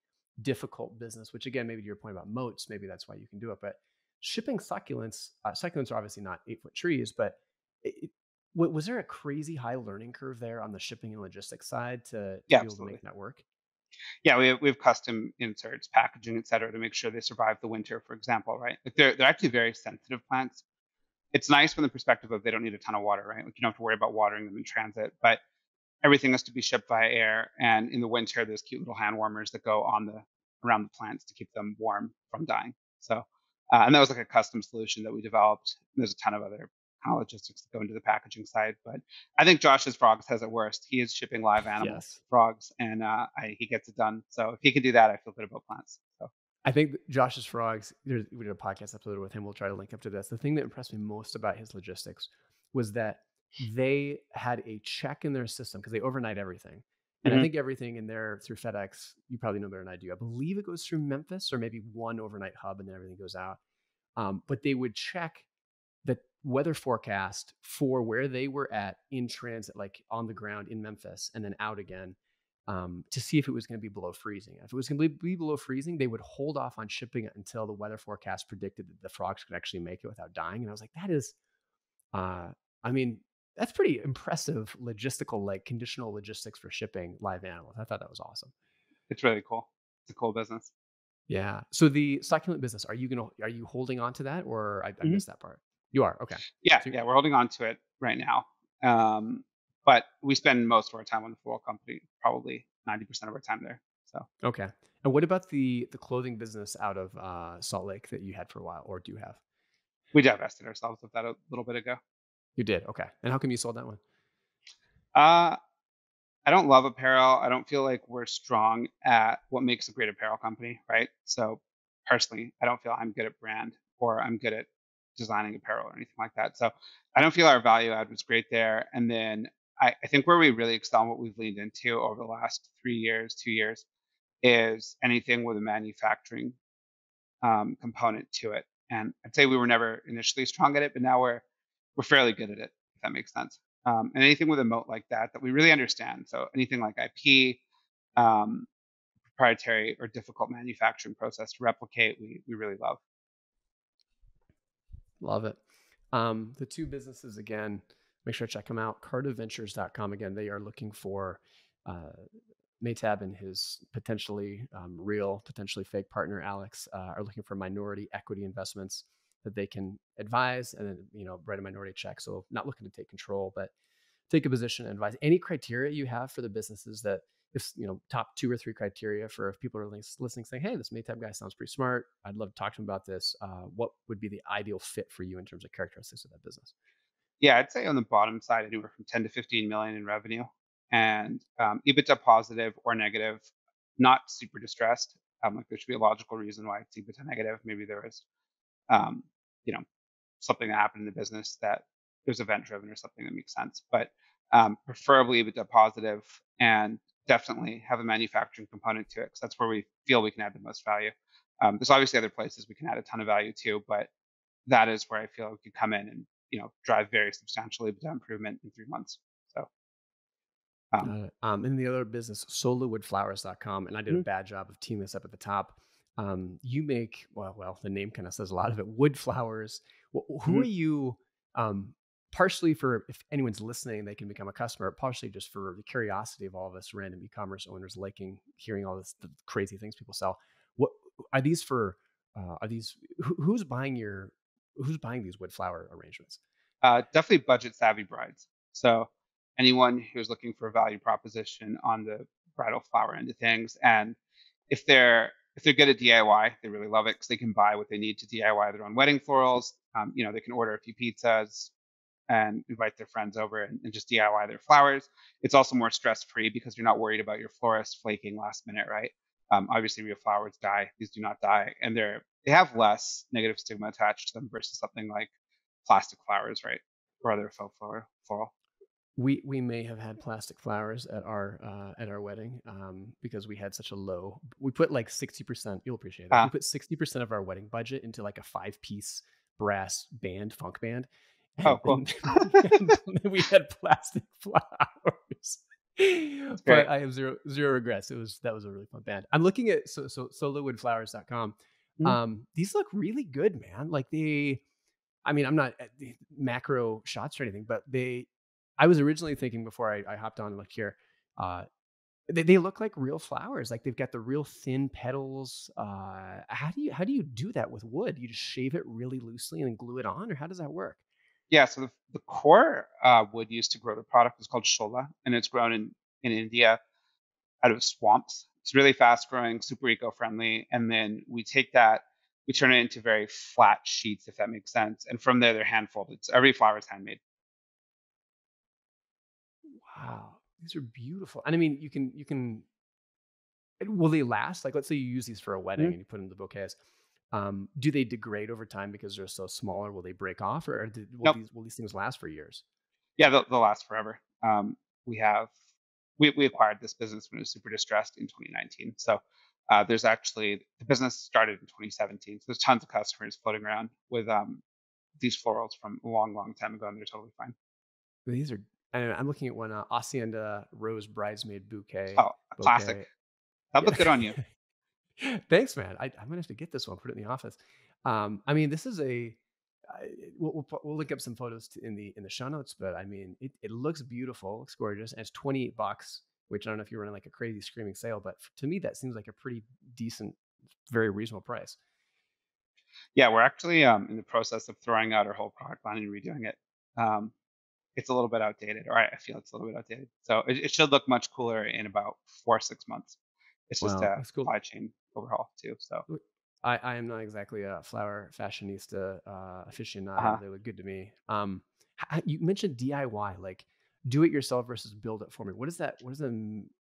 difficult business, which again, maybe to your point about moats, maybe that's why you can do it. But shipping succulents are obviously not 8 foot trees, but it, was there a crazy high learning curve there on the shipping and logistics side to Yeah, be able to absolutely. make that work? Yeah, we have custom inserts, packaging, et cetera, to make sure they survive the winter, for example, right? Like they're actually very sensitive plants. It's nice from the perspective of they don't need a ton of water, right? Like you don't have to worry about watering them in transit, but everything has to be shipped via air. And in the winter, there's cute little hand warmers that go on the around the plants to keep them warm from dying. So, and that was like a custom solution that we developed. There's a ton of other kind of logistics that go into the packaging side, but I think Josh's frogs has it worst. He is shipping live animal Yes. frogs, and he gets it done. So if he can do that, I feel good about plants. So I think Josh's Frogs, we did a podcast episode with him. We'll try to link up to this. The thing that impressed me most about his logistics was that they had a check in their system because they overnight everything. And I mhm. think everything in there through FedEx, you probably know better than I do. I believe it goes through Memphis or maybe one overnight hub and then everything goes out. But they would check the weather forecast for where they were at in transit, like on the ground in Memphis and then out again. to see if it was going to be below freezing. If it was going to be below freezing, they would hold off on shipping it until the weather forecast predicted that the frogs could actually make it without dying. And I was like, that is, uh, I mean, that's pretty impressive logistical, like conditional logistics for shipping live animals. I thought that was awesome. It's really cool. It's a cool business. Yeah. So the succulent business, are you holding on to that, or I Mhm. missed that part? You are. Okay. Yeah, So yeah, we're holding on to it right now. But we spend most of our time on the floral company, probably 90% of our time there. So okay. And what about the clothing business out of Salt Lake that you had for a while, or do you have? we divested ourselves of that a little bit ago. You did. Okay. And how come you sold that one? Uh, I don't love apparel. I don't feel like we're strong at what makes a great apparel company, right? So personally, I don't feel I'm good at brand or I'm good at designing apparel or anything like that. So I don't feel our value add was great there. And then I think where we really excel and what we've leaned into over the last 3 years, 2 years, is anything with a manufacturing component to it. And I'd say we were never initially strong at it, but now we're fairly good at it, if that makes sense. And anything with a moat like that we really understand. So anything like IP, um, proprietary or difficult manufacturing process to replicate, we really love. Love it. The two businesses again, make sure to check them out. CartaVentures.com. Again, they are looking for uh, Mehtab and his potentially real, potentially fake partner Alex are looking for minority equity investments that they can advise and then write a minority check. So not looking to take control, but take a position and advise. Any criteria you have for the businesses that if top 2 or 3 criteria for if people are listening saying, hey, this Mehtab guy sounds pretty smart, I'd love to talk to him about this, what would be the ideal fit for you in terms of characteristics of that business? Yeah, I'd say on the bottom side, anywhere from 10 to 15 million in revenue and EBITDA positive or negative, not super distressed. Like there should be a logical reason why it's EBITDA negative. Maybe there is, um, you know, something that happened in the business that there's event driven or something that makes sense. But preferably EBITDA positive and definitely have a manufacturing component to it because that's where we feel we can add the most value. There's obviously other places we can add a ton of value to, but that is where I feel we could come in and drive very substantial EBITDA improvement in 3 months. So um, And the other business, solowoodflowers.com, and I did a mhm, bad job of teeing this up at the top. You make, the name kind of says a lot of it, wood flowers. Who mhm. are you, partially for if anyone's listening, they can become a customer, partially just for the curiosity of all of us random e-commerce owners liking hearing all this the crazy things people sell. What are these for? Are these who's buying these wood flower arrangements? Definitely budget savvy brides. So anyone who's looking for a value proposition on the bridal flower end of things, and if they're good at DIY, they really love it because they can buy what they need to DIY their own wedding florals. They can order a few pizzas and invite their friends over and just DIY their flowers. It's also more stress free because you're not worried about your florist flaking last minute, right? Obviously, real flowers die; these do not die, and they have less negative stigma attached to them versus something like plastic flowers, right, or other faux floral. We may have had plastic flowers at our wedding because we had such a low. We put like 60%. You'll appreciate this. We Uh, put 60% of our wedding budget into like a 5-piece brass band, funk band, oh, and cool. then we had plastic flowers. That's But great. I have zero regrets. That was a really fun band. I'm looking at solowoodflowers.com. Mhm. These look really good, man. Like I mean, I'm not at the macro shots or anything, but I was originally thinking before I hopped on and looked here, uh, they look like real flowers. Like they've got the real thin petals. How do you do that with wood? You just shave it really loosely and then glue it on, or how does that work? Yeah, so the core wood used to grow the product is called shola, and it's grown in India out of swamps. It's really fast growing, super eco friendly, and then we turn it into very flat sheets, if that makes sense. And from there, they're hand folded. So every flower is handmade. Wow, these are beautiful. And I mean, you can. Will they last? Like, let's say you use these for a wedding Mhm. and you put them in the bouquets. Do they degrade over time because they're so smaller? Will they break off, or Nope. will these things last for years? Yeah, they'll last forever. We have we acquired this business when it was super distressed in 2019. So there's actually the business started in 2017. So there's tons of customers floating around with these florals from a long, long time ago, and they're totally fine. These are And I'm looking at one, Hacienda Rose Bridesmaid Oh, a classic. Bouquet. That'll Yeah. look good on you. Thanks, man. I'm gonna have to get this one, put it in the office. I mean, this is we'll link up some photos in the show notes, but I mean, it looks beautiful, looks gorgeous, and it's $28, which I don't know if you're running like a crazy screaming sale, but to me that seems like a pretty decent, very reasonable price. Yeah, we're actually in the process of throwing out our whole product line and redoing it. Um, it's a little bit outdated, or I feel it's a little bit outdated. So it should look much cooler in about 4 or 6 months. It's just Wow, a that's cool. supply chain overhaul too. So, I am not exactly a flower fashionista aficionado. uh They look good to me. You mentioned DIY, like do it yourself versus build it for me. What does that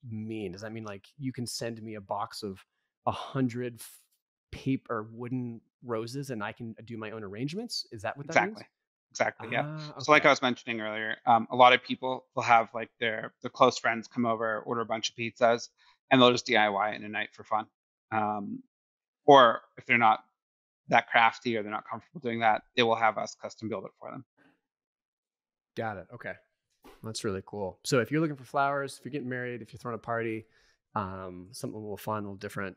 mean? Does that mean like you can send me a box of 100 paper wooden roses and I can do my own arrangements? Is that what that means? exactly, exactly. Yeah. Ah, So, like okay. I was mentioning earlier, a lot of people will have like their close friends come over, order a bunch of pizzas, and they'll just DIY it in a night for fun. Um, or if they're not that crafty or they're not comfortable doing that, they will have us custom build it for them. Got it. Okay. That's really cool. So if you're looking for flowers, if you're getting married, if you're throwing a party, something a little fun, a little different,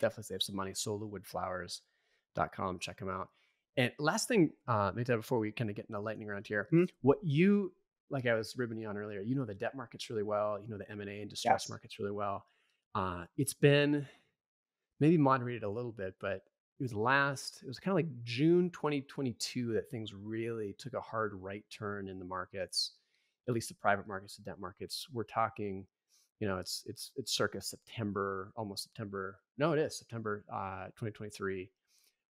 definitely save some money. Solowoodflowers.com. Check them out. And last thing, maybe before we kind of get into lightning round here, Mhm. what you, like I was ribbing you on earlier, you know the debt markets really well. You know the M&A and distress Yes. markets really well. It's been maybe moderated a little bit, but it was kind of like June 2022 that things really took a hard right turn in the markets, at least the private markets, the debt markets. We're talking, it's circa September, almost September. No, it is September 2023.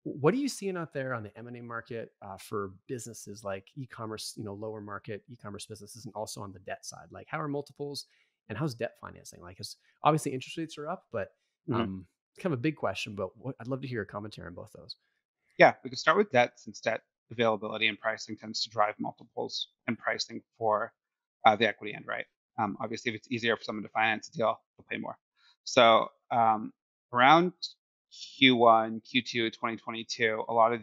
What are you seeing out there on the M&A market for businesses like e-commerce, lower market e-commerce businesses, and also on the debt side? Like, how are multiples and how's debt financing? Like, because obviously interest rates are up, but Mhm. it's kind of a big question. But I'd love to hear your commentary on both those. Yeah, we can start with debt since debt availability and pricing tends to drive multiples and pricing for the equity end, right? Obviously, if it's easier for someone to finance a deal, they'll pay more. So around Q1, Q2 2022, a lot of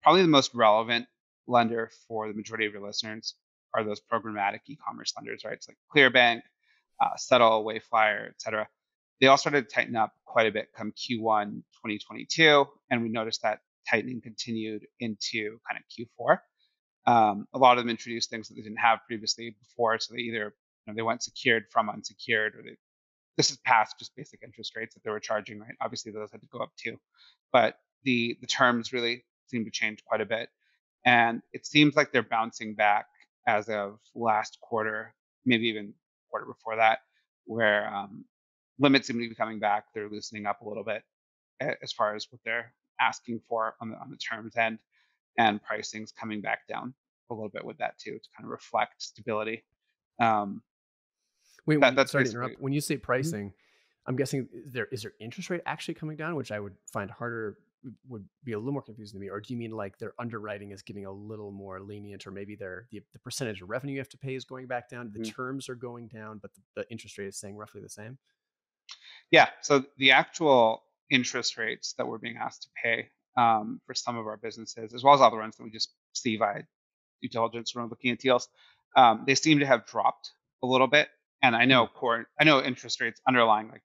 probably the most relevant lender for the majority of your listeners are those programmatic e-commerce lenders, right? It's like Clearbank, Settle, Wayflyer, etc. They all started to tighten up quite a bit come Q1 2022, and we noticed that tightening continued into kind of Q4. A lot of them introduced things that they didn't have previously before, so they either they went secured from unsecured, or this is past just basic interest rates that they were charging, right? Obviously, those had to go up too, but the terms really seem to change quite a bit, and it seems like they're bouncing back as of last quarter, maybe even quarter before that, where limits seem to be coming back. They're loosening up a little bit as far as what they're asking for on the terms end, and pricing's coming back down a little bit with that too to kind of reflect stability. Um, Wait, that's sorry to basically. interrupt. When you say Mhm. pricing, I'm guessing is there interest rate actually coming down, which I would find harder, would be a little more confusing to me. Or do you mean like their underwriting is getting a little more lenient, or maybe the percentage of revenue you have to pay is going back down, the Mhm. terms are going down, but the interest rate is staying roughly the same? Yeah. So the actual interest rates that we're being asked to pay for some of our businesses, as well as other ones that we just see via due diligence when we're looking at deals, they seem to have dropped a little bit. And Hmm. I know interest rates underlying like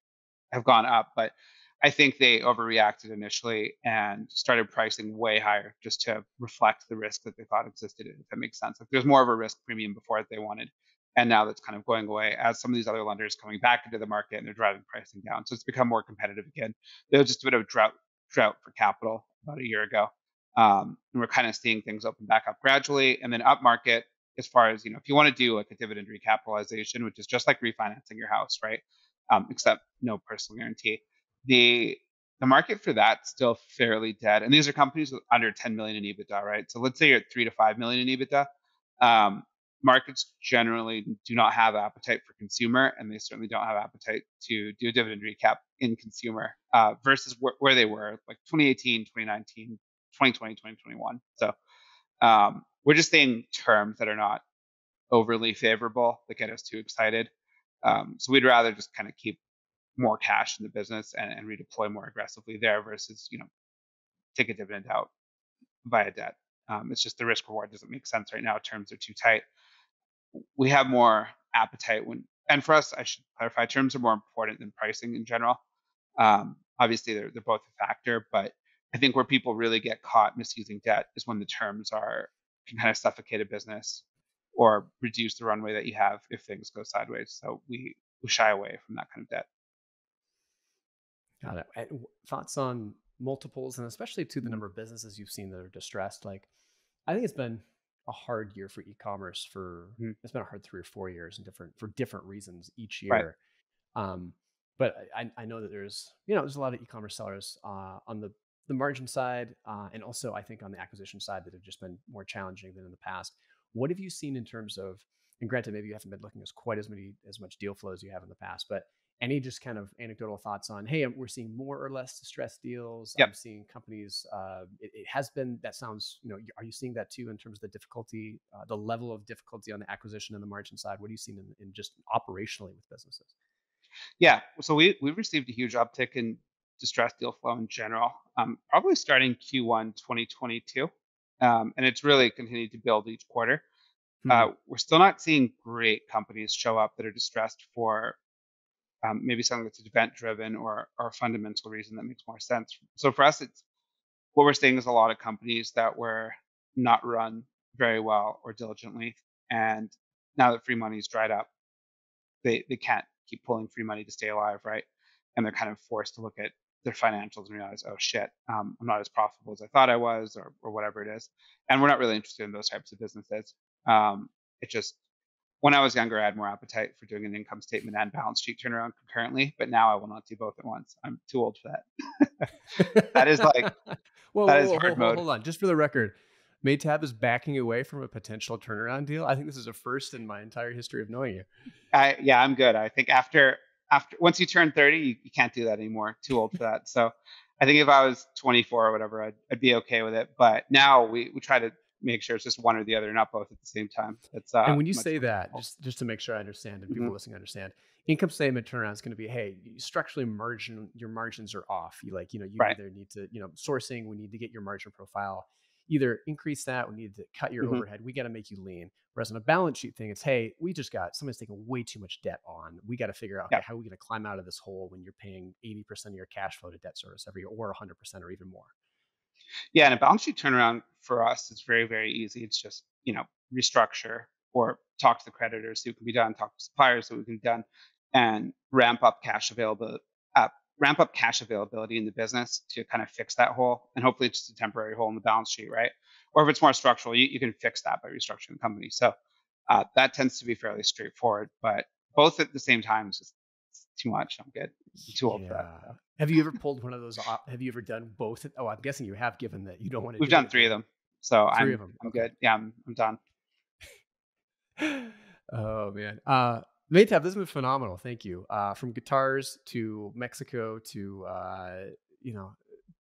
have gone up, but I think they overreacted initially and started pricing way higher just to reflect the risk that they thought existed. If that makes sense, like there's more of a risk premium before that they wanted, and now that's kind of going away as some of these other lenders coming back into the market and they're driving pricing down. So it's become more competitive again. There was just a bit of drought for capital about a year ago, and we're kind of seeing things open back up gradually, and then up market. As far as if you want to do like a dividend recapitalization, which is just like refinancing your house, right? Except no personal guarantee. The the market for that's still fairly dead, and these are companies with under 10 million in EBITDA, right? So let's say you're at 3 to 5 million in EBITDA. Um, Markets generally do not have appetite for consumer, and they certainly don't have appetite to do a dividend recap in consumer versus where they were like 2018, 2019, 2020, 2021. So we're just seeing terms that are not overly favorable that get us too excited. So we'd rather just kind of keep more cash in the business and redeploy more aggressively there versus take a dividend out via debt. It's just the risk reward doesn't make sense right now. Terms are too tight. We have more appetite and for us, I should clarify, terms are more important than pricing in general. Obviously, they're both a factor, but I think where people really get caught misusing debt is when the terms can kind of suffocate a business or reduce the runway that you have if things go sideways. So we shy away from that kind of debt. Got it. And thoughts on multiples, and especially to the number of businesses you've seen that are distressed? Like, I think it's been a hard year for e-commerce Mhm. it's been a hard 3 or 4 years for different reasons each Right. year. But I know that there's a lot of e-commerce sellers on the margin side, and also I think on the acquisition side that have just been more challenging than in the past. What have you seen in terms of, and granted, maybe you haven't been looking as much deal flow as you have in the past, but any just kind of anecdotal thoughts on, hey, we're seeing more or less distressed deals. Yep. I'm seeing companies. It has been, that sounds, are you seeing that too in terms of the difficulty, the level of difficulty on the acquisition and the margin side? What are you seeing in just operationally with businesses? Yeah. So we've received a huge uptick in distressed deal flow in general, probably starting Q1 2022, and it's really continued to build each quarter. Hmm. We're still not seeing great companies show up that are distressed for maybe something that's event driven or a fundamental reason that makes more sense. So for us, it's what we're seeing is a lot of companies that were not run very well or diligently, and now that free money's dried up, they can't keep pulling free money to stay alive, right? And they're kind of forced to look at their financials and realize, oh shit, I'm not as profitable as I thought I was, or whatever it is. And we're not really interested in those types of businesses. It just when I was younger, I had more appetite for doing an income statement and balance sheet turnaround concurrently, but now I will not do both at once. I'm too old for that. That is like Whoa, that whoa, is whoa, hard mode. hold on. Just for the record, Maytab is backing away from a potential turnaround deal. I think this is a first in my entire history of knowing you. Yeah, I'm good. I think after once you turn 30, you can't do that anymore. Too old for that. So I think if I was 24 or whatever, I'd be okay with it. But now we try to make sure it's just one or the other, not both at the same time. It's And when you much say more that, difficult. just to make sure I understand and Hmm. people listening understand, income statement turnaround is going to be, hey, structurally your margins are off. You Right. either need to, sourcing, we need to get your margin profile, either increase that, we need to cut your Hmm. overhead, we got to make you lean. Whereas on a balance sheet thing, it's, hey, somebody's taking way too much debt on. We got to figure out, Yeah. okay, how are we going to climb out of this hole when you're paying 80% of your cash flow to debt service every year, or 100% or even more. Yeah. And a balance sheet turnaround for us is very, very easy. It's just, restructure or talk to the creditors, see what can be done, talk to suppliers, see what can be done, and ramp up cash availability in the business to kind of fix that hole. And hopefully it's just a temporary hole in the balance sheet, right? Or if it's more structural, you can fix that by restructuring the company. So that tends to be fairly straightforward, but both at the same time is just too much. I'm good. I'm too old for that. Yeah. So. Have you ever pulled one of those off? Have you ever done both? Oh, I'm guessing you have, given that you don't want to We've do it done three of again. them. So 3 of I'm them. I'm Okay. good. Yeah, I'm done. Oh man. Maytab, this has been phenomenal. Thank you. From guitars to Mexico to you know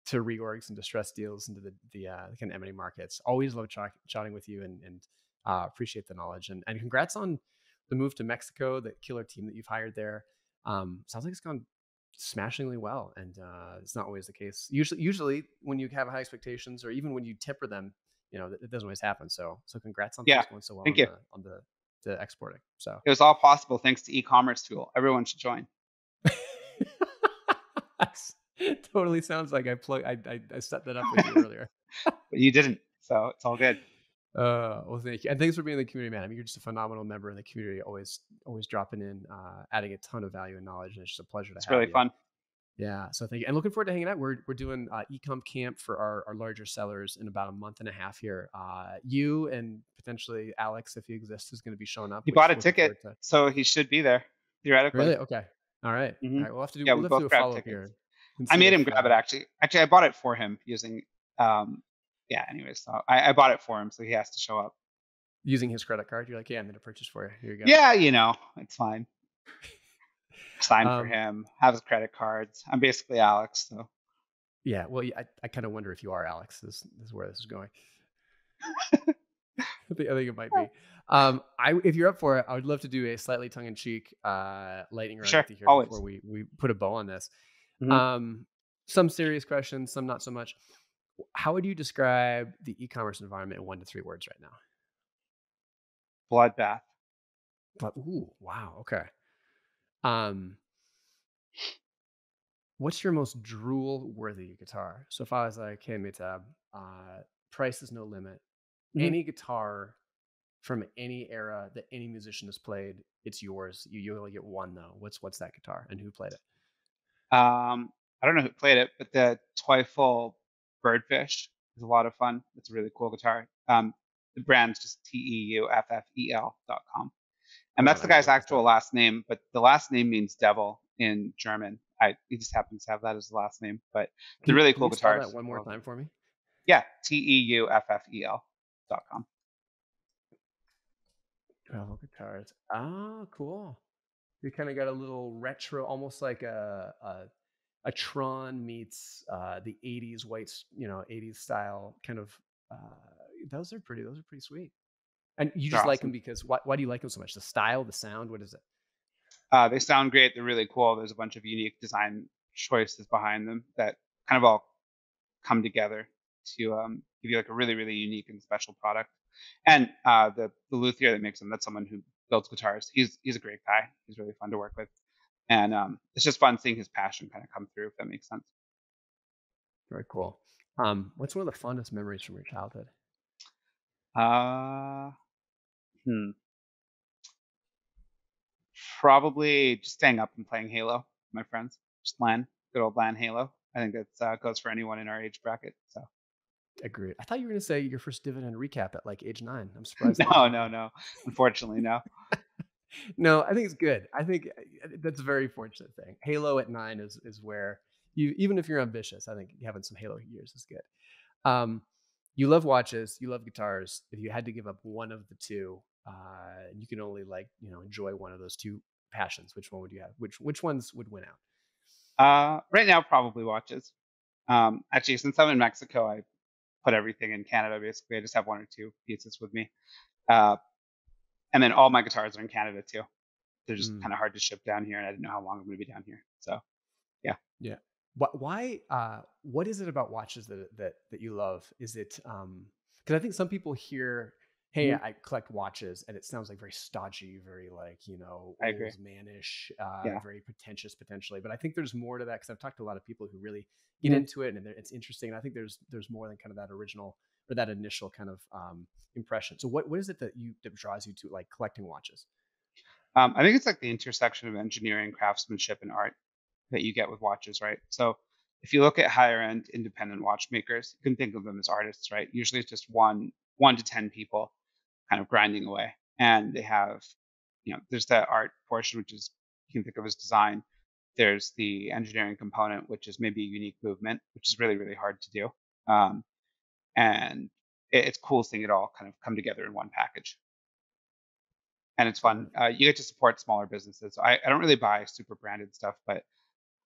to reorgs and distress deals into the kind of M&A markets. Always love chatting with you and appreciate the knowledge and congrats on the move to Mexico. The killer team that you've hired there. Sounds like it's gone smashingly well, and it's not always the case. Usually when you have high expectations, or even when you temper them, it doesn't always happen. So congrats on Yeah. things going so well Thank on you. the exporting. So It was all possible thanks to e-commerce tool. Everyone should join. totally sounds like I set that up with you earlier. But you didn't, so it's all good. Well, thank you, and thanks for being in the community, man. I mean, you're just a phenomenal member in the community. Always dropping in, adding a ton of value and knowledge, and it's just a pleasure to It's have really you. fun. Yeah, so thank you, and looking forward to hanging out. We're doing ecom camp for our larger sellers in about a month and a half here. You and potentially Alex, if he exists, is going to be showing up, He bought which a looking ticket, forward to. so he should be there theoretically. Really? Okay. All right. All Hmm. right. Yeah, we We'll have to both do a grabbed follow up tickets. here and I see made him if grab it actually. Actually, I bought it for him using. Yeah. Anyways, so I bought it for him, so he has to show up. using his credit card. You're like, yeah, I'm going to purchase for you. Here you go. Yeah, it's fine. Sign for Um, him. Have his credit cards. I'm basically Alex, so. yeah. Well, yeah, I kind of wonder if you are Alex. This is where this is going. I think it might be. If you're up for it, I would love to do a slightly tongue in cheek lightning round Sure, with you here before always. we put a bow on this. Hmm. Some serious questions, some not so much. How would you describe the e-commerce environment in 1 to 3 words right now? Bloodbath. But ooh, wow, okay. Um, what's your most drool-worthy guitar? So if I was like, "Hey, Mehtab, price is no limit. Mhm. Any guitar from any era that any musician has played, it's yours. You only get one though. What's that guitar and who played it?" I don't know who played it, but the Teufel Birdfish is a lot of fun. It's a really cool guitar. The brand's just TEUFFEL.com. And Hold on, that's the I'm gonna guy's look this actual up. last name, but the last name means devil in German. He just happens to have that as the last name, but they're really Can cool you spell that guitars. one I more love them. time for me? Yeah, TEUFFEL.com. Travel guitars. Oh, cool. You kind of got a little retro, almost like a Tron meets the '80s '80s style kind of. Uh, those are pretty. Those are pretty sweet. And you They're just like them awesome. because why do you like them so much? The style, the sound. What is it? They sound great. They're really cool. There's a bunch of unique design choices behind them that kind of all come together to give you like a really, really unique and special product. And the luthier that makes them, that's someone who builds guitars. He's a great guy. He's really fun to work with, and it's just fun seeing his passion kind of come through. If that makes sense. Very cool. What's one of the funnest memories from your childhood? Uh, hmm. Probably just staying up and playing Halo with my friends. Just LAN, good old LAN Halo. I think it goes for anyone in our age bracket. So Agreed. I thought you were going to say your first dividend recap at like age 9. I'm surprised that was no, not no, you. no. Unfortunately, no. No, I think it's good. I think that's a very fortunate thing. Halo at 9 is where you, even if you're ambitious, I think having some Halo years is good. Um, you love watches, you love guitars. If you had to give up one of the two, you can only enjoy one of those two passions. Which one would you have? Which ones would win out? Right now, probably watches. Actually, since I'm in Mexico, I put everything in Canada. Basically, I just have one or two pieces with me, uh, and then all my guitars are in Canada too. They're just Mm. kind of hard to ship down here, and I didn't know how long I'm going to be down here. So yeah. Yeah. Why? What is it about watches that you love? Is it because I think some people hear, "Hey, Mhm. I collect watches," and it sounds like very stodgy, very like I agree. old manish, Yeah. very pretentious potentially. But I think there's more to that because I've talked to a lot of people who really get Mhm. into it, and it's interesting. And I think there's more than kind of that original or that initial kind of impression. So what is it that draws you to like collecting watches? I think it's like the intersection of engineering, craftsmanship, and art that you get with watches, right? So if you look at higher end independent watchmakers, you can think of them as artists, right? Usually it's just one to 10 people kind of grinding away. And they have, there's that art portion, which is you can think of as design. There's the engineering component, which is maybe a unique movement, which is really, really hard to do. Um, and it's cool seeing it all kind of come together in one package. And it's fun. You get to support smaller businesses. I don't really buy super branded stuff, but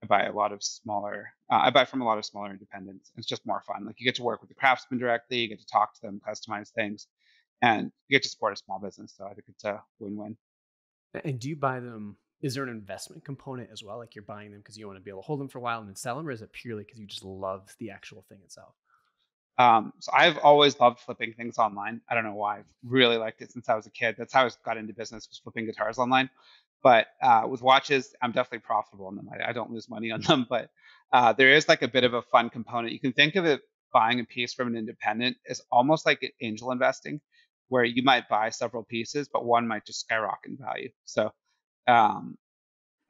I buy a lot of smaller. I buy from a lot of smaller independents. It's just more fun. Like you get to work with the craftsmen directly, you get to talk to them, customize things, and you get to support a small business. So I think it's a win-win. And do you buy them? Is there an investment component as well? Like you're buying them because you want to be able to hold them for a while and then sell them, or is it purely because you just love the actual thing itself? So I've always loved flipping things online. I don't know why. I've really liked it since I was a kid. That's how I got into business was flipping guitars online. But with watches, I'm definitely profitable in them. I don't lose money on them, but there is like a bit of a fun component. You can think of it buying a piece from an independent as almost like angel investing, where you might buy several pieces, but one might just skyrocket in value. So um,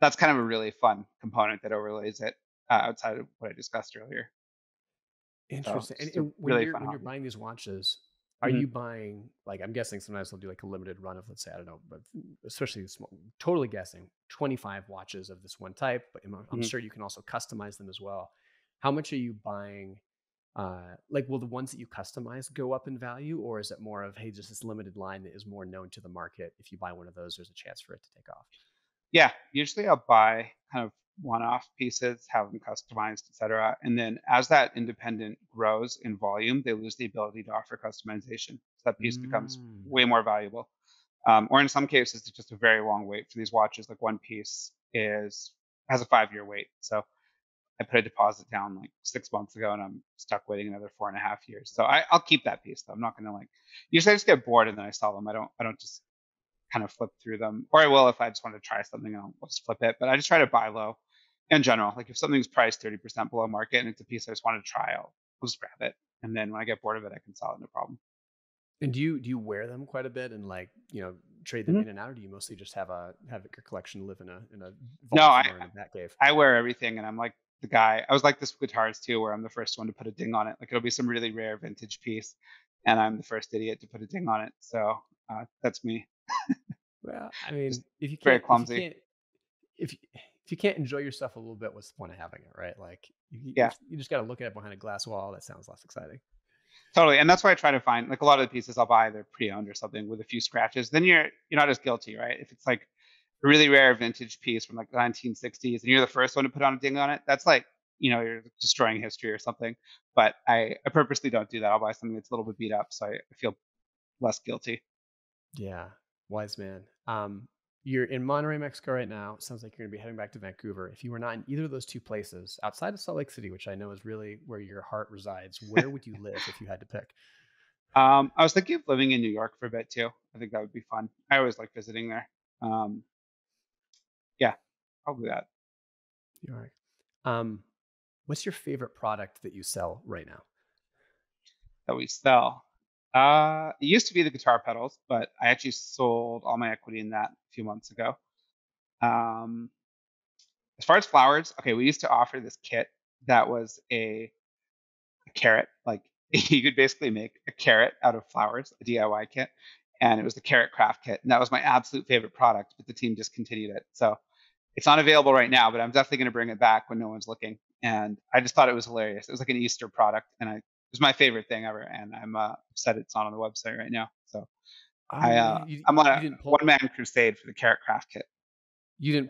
that's kind of a really fun component that overlays it outside of what I discussed earlier. So Interesting. it's And, just a and when really you're fun when you're hobby. buying these watches, are Mhm. you buying like I'm guessing sometimes they'll do like a limited run of let's say I don't know, but especially small, totally guessing 25 watches of this one type. But I'm Mhm. sure you can also customize them as well. How much are you buying? Like, will the ones that you customize go up in value, or is it more of hey, just this limited line that is more known to the market? If you buy one of those, there's a chance for it to take off. Yeah, usually I'll buy kind of one-off pieces, have them customized, etc. And then as that independent grows in volume, they lose the ability to offer customization. So that piece becomes Mm. way more valuable. Or in some cases, it's just a very long wait for these watches. Like one piece is has a 5-year wait. So I put a deposit down like 6 months ago, and I'm stuck waiting another 4.5 years. So I'll keep that piece though. I'm not gonna like. Usually I just get bored and then I sell them. I don't just kind of flip through them, or I will if I just want to try something. I'll just flip it. But I just try to buy low in general. Like if something's priced 30% below market and it's a piece I just want to try, I'll just grab it. And then when I get bored of it, I can sell it, no problem. And do you wear them quite a bit and like, trade them Mhm. in and out, or do you mostly just have your collection live in a No, vault somewhere in a bat cave? I wear everything, and I'm like the guy. I was like this with guitars too, where I'm the first one to put a ding on it. Like it'll be some really rare vintage piece, and I'm the first idiot to put a ding on it. So that's me. Well, I mean, Just very if you clumsy. can't if you can't enjoy your stuff a little bit, what's the point of having it, right? Like Yeah, you just got to look at it behind a glass wall. That sounds less exciting. totally. And that's why I try to find like a lot of the pieces I'll buy, they're pre-owned or something with a few scratches. Then you're not as guilty, right? If it's like a really rare vintage piece from like the 1960s and you're the first one to put on a ding on it, that's like you're destroying history or something. But I purposely don't do that. I'll buy something that's a little bit beat up, so I feel less guilty. Yeah, wise man. You're in Monterrey, Mexico right now. Sounds like you're going to be heading back to Vancouver. If you were not in either of those two places, outside of Salt Lake City, which I know is really where your heart resides, where would you live if you had to pick? I was thinking of living in New York for a bit too. I think that would be fun. I always like visiting there. Um, yeah, probably that New York. Um, what's your favorite product that you sell right now? that we sell. It used to be the guitar pedals, but I actually sold all my equity in that a few months ago. Um, as far as flowers, okay, we used to offer this kit that was a carrot. Like you could basically make a carrot out of flowers, a DIY kit, and it was the carrot craft kit, and that was my absolute favorite product. But the team discontinued it, so it's not available right now. But I'm definitely going to bring it back when no one's looking. And I just thought it was hilarious. It was like an Easter product, and it was my favorite thing ever. And I'm upset it's not on the website right now. So Oh man, I'm on you a didn't one pull man crusade for the carrot craft kit.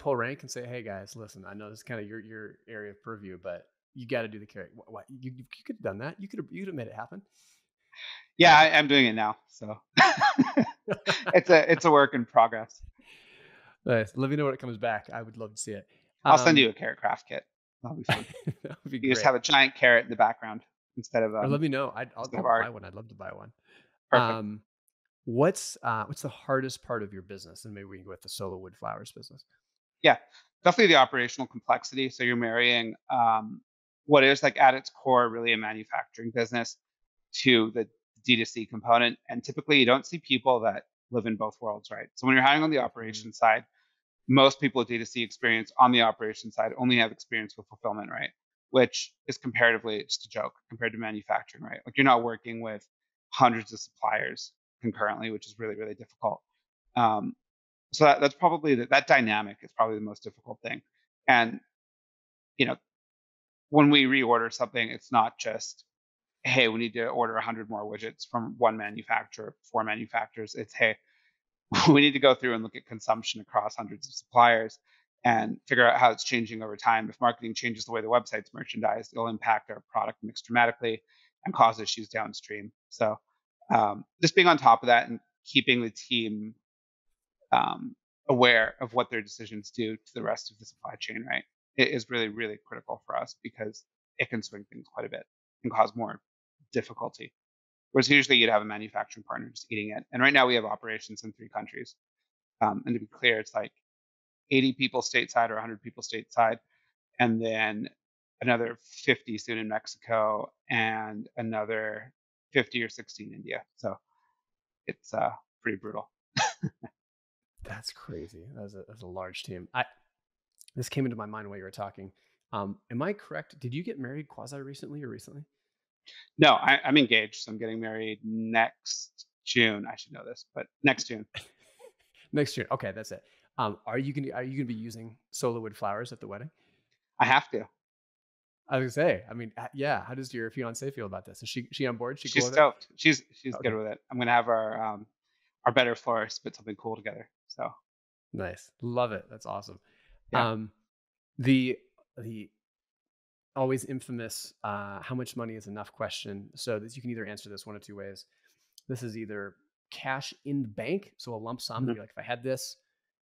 rank and say, "Hey guys, listen, I know this is kind of your area of purview, but you got to do the carrot." What you could have done that. You could have made it happen. Yeah, I'm doing it now. So it's a work in progress. Nice. Let me know when it comes back. I would love to see it. I'll send you Um, a carrot craft kit. That'll be fun. that would be You just great. have a giant carrot in the background instead of Or let me know. I'll buy art. one. I'd love to buy one. Perfect. Um, what's the hardest part of your business? And maybe we can go with the solo wood flowers business. Yeah, definitely the operational complexity. So you're marrying what is like at its core really a manufacturing business to the D2C component. And typically you don't see people that live in both worlds, right? So when you're hiring on the Mhm. operations side, most people with D2C experience on the operations side only have experience with fulfillment, right? Which is comparatively just a joke compared to manufacturing, right? Like you're not working with hundreds of suppliers concurrently, which is really, really difficult. Um, so that's probably that dynamic is probably the most difficult thing. And you know, when we reorder something, it's not just hey, we need to order 100 more widgets from one manufacturer, four manufacturers. It's hey, we need to go through and look at consumption across hundreds of suppliers and figure out how it's changing over time. If marketing changes the way the website's merchandised, it'll impact our product mix dramatically and cause issues downstream. So just being on top of that and keeping the team aware of what their decisions do to the rest of the supply chain, right? It is really, really critical for us because it can swing things quite a bit and cause more difficulty. Whereas usually you'd have a manufacturing partner just eating it. And right now we have operations in 3 countries. And to be clear, it's like 80 people stateside or 100 people stateside, and then another 50 soon in Mexico and another 50 or 60 in India. So it's pretty brutal. That's crazy. That's a large team. This came into my mind while you were talking. Am I correct? Did you get married quasi recently or recently? No, I'm engaged. So I'm getting married next June. I should know this, but next June. Next year. Okay, that's it. Are you gonna be using solo wood flowers at the wedding? I have to. I was gonna say. I mean, yeah. How does your fiance feel about this? Is she on board? She cool She's with it? stoked. She's good Okay, with it. I'm gonna have our better florists put something cool together. So nice. Love it. That's awesome. yeah. Um, the the always infamous how much money is enough question. So that you can either answer this one of two ways. This is either cash in the bank, so a lump sum that Mhm. you're like, if I had this,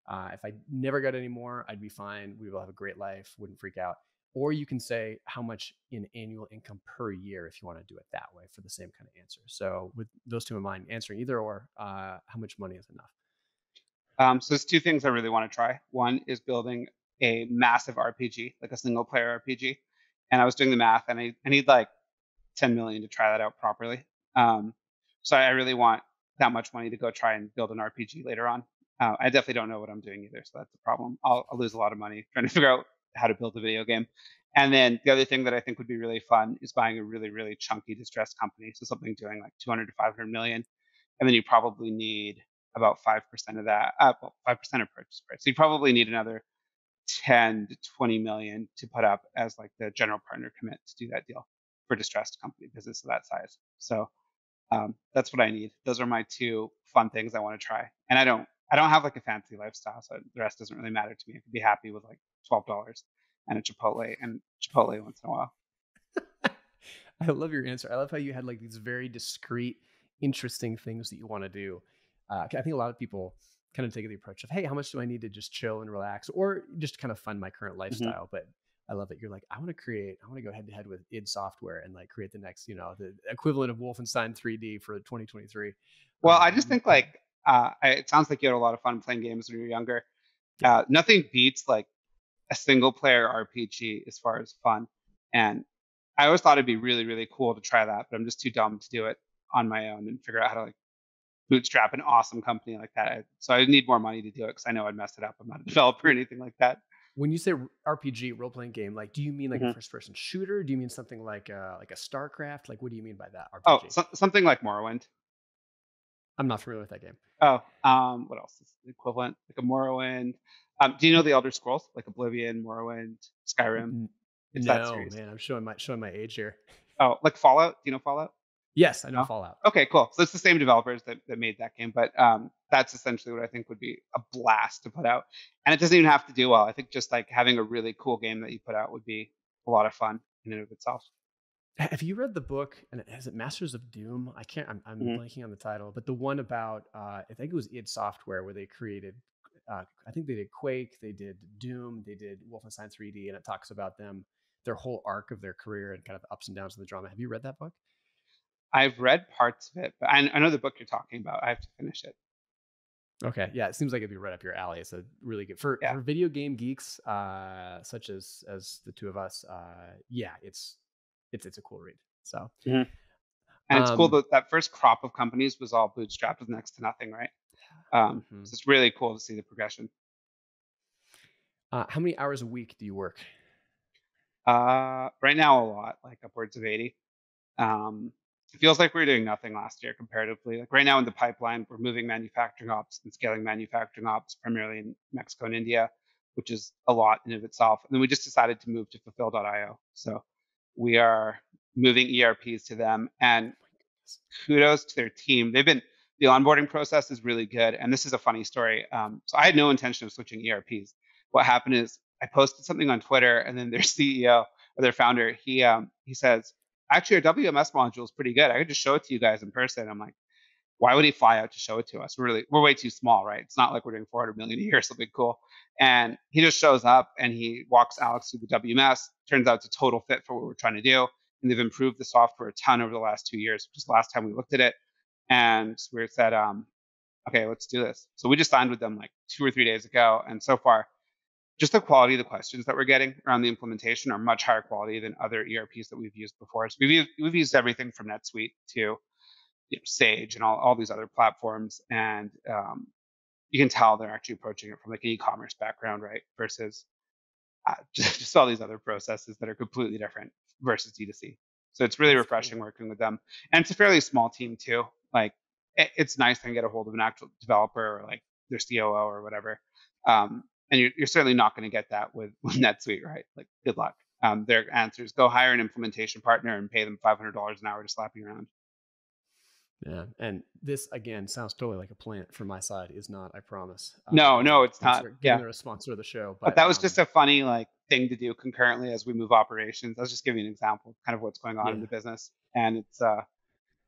if I never got any more, I'd be fine. We will have a great life, wouldn't freak out. or you can say how much in annual income per year if you want to do it that way for the same kind of answer. So with those two in mind, answering either or, how much money is enough? So there's two things I really want to try. One is building a massive RPG, like a single player RPG. And I was doing the math, and I need like 10 million to try that out properly. Um, so I really want that much money to go try and build an RPG later on. I definitely don't know what I'm doing either, so that's the problem. I'll lose a lot of money trying to figure out how to build a video game. And then the other thing that I think would be really fun is buying a really, really chunky distressed company. So something doing like 200 to 500 million. And then you probably need about 5% of that, 5% of purchase price. So you probably need another 10 to 20 million to put up as like the general partner commit to do that deal for distressed company business of that size. So that's what I need. Those are my two fun things I want to try. And I don't have like a fancy lifestyle, so the rest doesn't really matter to me. I could be happy with like $12 and a Chipotle once in a while. I love your answer. I love how you had like these very discrete, interesting things that you want to do. I think a lot of people kind of take the approach of, hey, how much do I need to just chill and relax, or just kind of fund my current Mm-hmm. lifestyle? But I love it. You're like, I want to go head to head with id Software and like create the next, the equivalent of Wolfenstein 3D for 2023. Well, I just think like it sounds like you had a lot of fun playing games when you were younger. Yeah. Nothing beats like a single player RPG as far as fun. And I always thought it'd be really, really cool to try that, but I'm just too dumb to do it on my own and figure out how to like bootstrap an awesome company like that. So I need more money to do it because I know I'd mess it up. I'm not a developer or anything like that. When you say RPG, role playing game, like, do you mean like a Mm-hmm. first person shooter? Do you mean something like a StarCraft? Like, what do you mean by that Oh, RPG? something like Morrowind. I'm not familiar with that game. Oh, what else is the equivalent? Like a Morrowind. Do you know the Elder Scrolls, like Oblivion, Morrowind, Skyrim? It's that No, series. man, I'm showing my age here. Oh, like Fallout. Do you know Fallout? Yes, I know No. Fallout. Okay, cool. So it's the same developers that made that game, but that's essentially what I think would be a blast to put out. And it doesn't even have to do well. I think just like having a really cool game that you put out would be a lot of fun in and of itself. Have you read the book? And is it Masters of Doom? I can't. I'm Mm-hmm. blanking on the title, but the one about I think it was id Software where they created. I think they did Quake, they did Doom, they did Wolfenstein 3D, and it talks about their whole arc of their career and kind of the ups and downs of the drama. Have you read that book? I've read parts of it, but I know the book you're talking about. I have to finish it. Okay, yeah, it seems like it'd be right up your alley. It's a really good for Yeah. video game geeks, such as the two of us. Yeah, it's a cool read. So, Mm-hmm. And it's cool um, that that first crop of companies was all bootstrapped with next to nothing, right? mhm. So it's really cool to see the progression. How many hours a week do you work? Right now, a lot, like upwards of 80. Um, it feels like we were doing nothing last year comparatively. Like right now in the pipeline, we're moving manufacturing ops and scaling manufacturing ops primarily in Mexico and India, which is a lot in of itself. And then we just decided to move to fulfill.io. So we are moving ERPs to them, and kudos to their team. The onboarding process is really good. And this is a funny story. So I had no intention of switching ERPs. What happened is I posted something on Twitter, and then their CEO or their founder, he says, actually, our WMS module is pretty good. I could just show it to you guys in person. I'm like, why would he fly out to show it to us? We're way too small, right? It's not like we're doing 400 million a year, something cool. And he just shows up and he walks Alex through the WMS. Turns out it's a total fit for what we're trying to do. And they've improved the software a ton over the last 2 years, which is the last time we looked at it. And we said, okay, let's do this. So we just signed with them like 2 or 3 days ago. And so far, just the quality of the questions that we're getting around the implementation are much higher quality than other ERPs that we've used before. So we've used everything from NetSuite to Sage and all these other platforms, and you can tell they're actually approaching it from like an e-commerce background, right? Versus just all these other processes that are completely different versus D2C. So it's really That's refreshing cool. working with them, and it's a fairly small team too. Like it's nice to get a hold of an actual developer or like their COO or whatever. And you're certainly not going to get that with NetSuite, right? Like, good luck. Their answers: go hire an implementation partner and pay them $500 an hour to slap you around. Yeah, and this again sounds totally like a plant from my side. Is not, I promise. No, no, it's not. Given Yeah, they're a sponsor of the show, but but that was just a funny like thing to do concurrently as we move operations. I was just giving you an example of kind of what's going on in yeah, the business, and it's a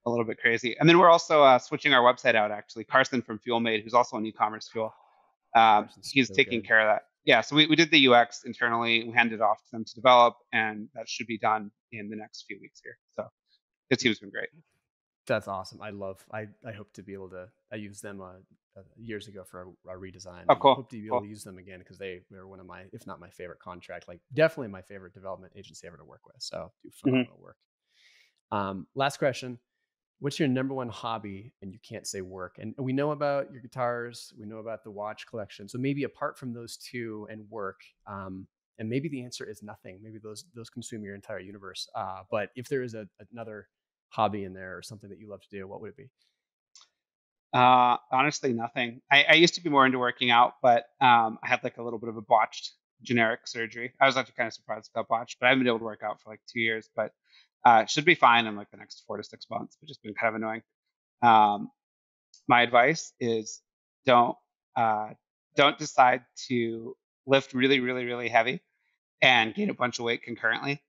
little bit crazy. And then we're also switching our website out. Actually, Carson from FuelMade, who's also on e-commerce fuel, Carson's he's so taking good. care of that. yeah, so we did the UX internally. We handed it off to them to develop, and that should be done in the next few weeks here. So the team's been great. That's awesome. I hope to be able to. I used them years ago for a redesign, Oh, and cool, hope to be able cool. to use them again because they were one of my, if not my favorite contract, like definitely my favorite development agency ever to work with. So do Hmm. phenomenal work. Last question. What's your number one hobby? And you can't say work. And we know about your guitars. We know about the watch collection. So maybe apart from those two and work, and maybe the answer is nothing. Maybe those consume your entire universe. But if there is another hobby in there or something that you love to do, what would it be? Honestly, nothing. I used to be more into working out, but I had like a little bit of a botched generic surgery. I was actually kind of surprised it got botched, but I haven't been able to work out for like 2 years, but should be fine in like the next 4 to 6 months, but just been kind of annoying. Um, my advice is don't uh, don't decide to lift really, really, really heavy and gain a bunch of weight concurrently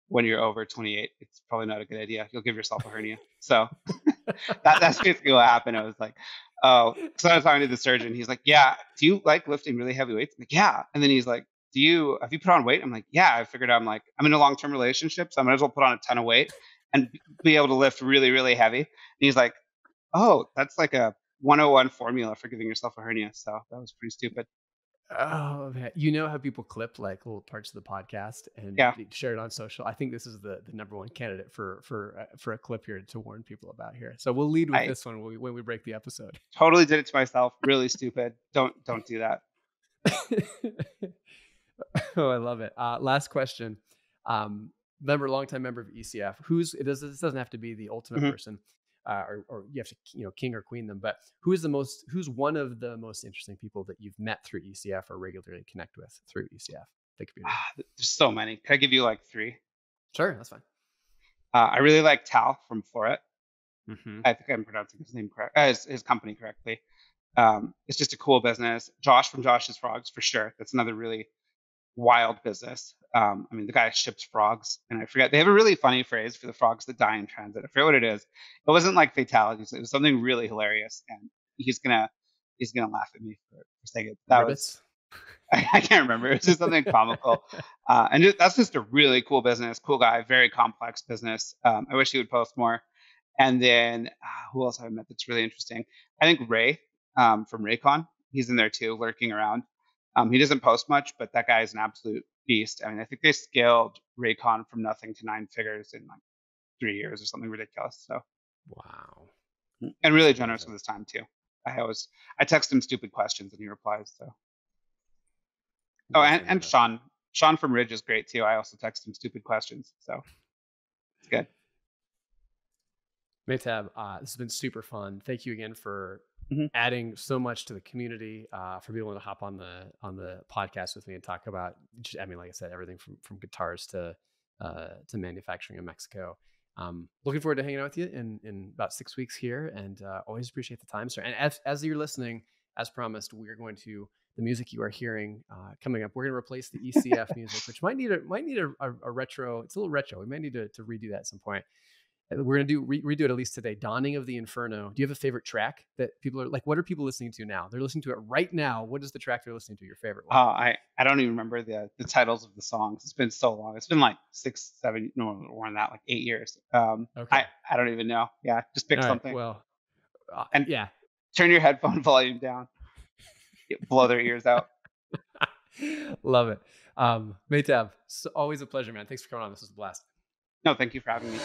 when you're over 28. It's probably not a good idea. You'll give yourself a hernia. So that's basically what happened. I was like, oh, so I was talking to the surgeon. He's like, yeah, do you like lifting really heavy weights? I'm like, yeah. And then he's like, have you put on weight? I'm like, yeah. I figured I'm in a long term relationship, so I might as well put on a ton of weight and be able to lift really, really heavy. And he's like, oh, that's like a 101 formula for giving yourself a hernia. So that was pretty stupid. Oh man, you know how people clip like little parts of the podcast and Yeah, they share it on social. I think this is the number one candidate for a clip here to warn people about here. So we'll lead with I this one when we break the episode. totally did it to myself. Really stupid. Don't do that. Oh, I love it. Last question. Longtime member of ECF. This doesn't have to be the ultimate Mhm. person, or you have to king or queen them. But who's one of the most interesting people that you've met through ECF or regularly connect with through ECF, the community? There's so many. Can I give you like three? Sure, that's fine. I really like Tal from Floret. Mm-hmm. I think I'm pronouncing his name correct, his company correctly. It's just a cool business. Josh from Josh's Frogs for sure. That's another really wild business. I mean, the guy ships frogs, and I forget they have a really funny phrase for the frogs that die in transit. I forget what it is. It wasn't like fatalities. It was something really hilarious, and he's gonna laugh at me for saying it. That was Ribbits. I can't remember. It was just something comical, that's just a really cool business. Cool guy, very complex business. I wish he would post more. And then who else have I met that's really interesting? I think Ray from Raycon. He's in there too, lurking around. He doesn't post much, but that guy is an absolute beast. I mean, I think they scaled Raycon from nothing to 9 figures in like 3 years or something ridiculous. So, Wow. and really Love generous it. with his time too. I text him stupid questions and he replies. So, oh, That's and fantastic. Sean from Ridge is great too. I also text him stupid questions. So it's good. Mehtab, this has been super fun. Thank you again for Hmm. adding so much to the community, for being able to hop on the podcast with me and talk about, I mean, like I said, everything from guitars to manufacturing in Mexico. Looking forward to hanging out with you in about 6 weeks here, and always appreciate the time, sir. And as you're listening, as promised, we're going to the music you are hearing coming up. We're going to replace the ECF music, which might need a retro. It's a little retro. We might need to redo that at some point. We're gonna redo it at least today. Dawning of the Inferno. Do you have a favorite track that people are like? What are people listening to now? They're listening to it right now. What is the track they're listening to? Your favorite one? I don't even remember the titles of the songs. It's been so long. It's been like 6, 7, no more than that, like 8 years. Okay. I don't even know. Yeah, just pick All right. something Well, and yeah. turn your headphone volume down. Blow their ears out. Love it. Mehtab, always a pleasure, man. Thanks for coming on. This was a blast. No, thank you for having me.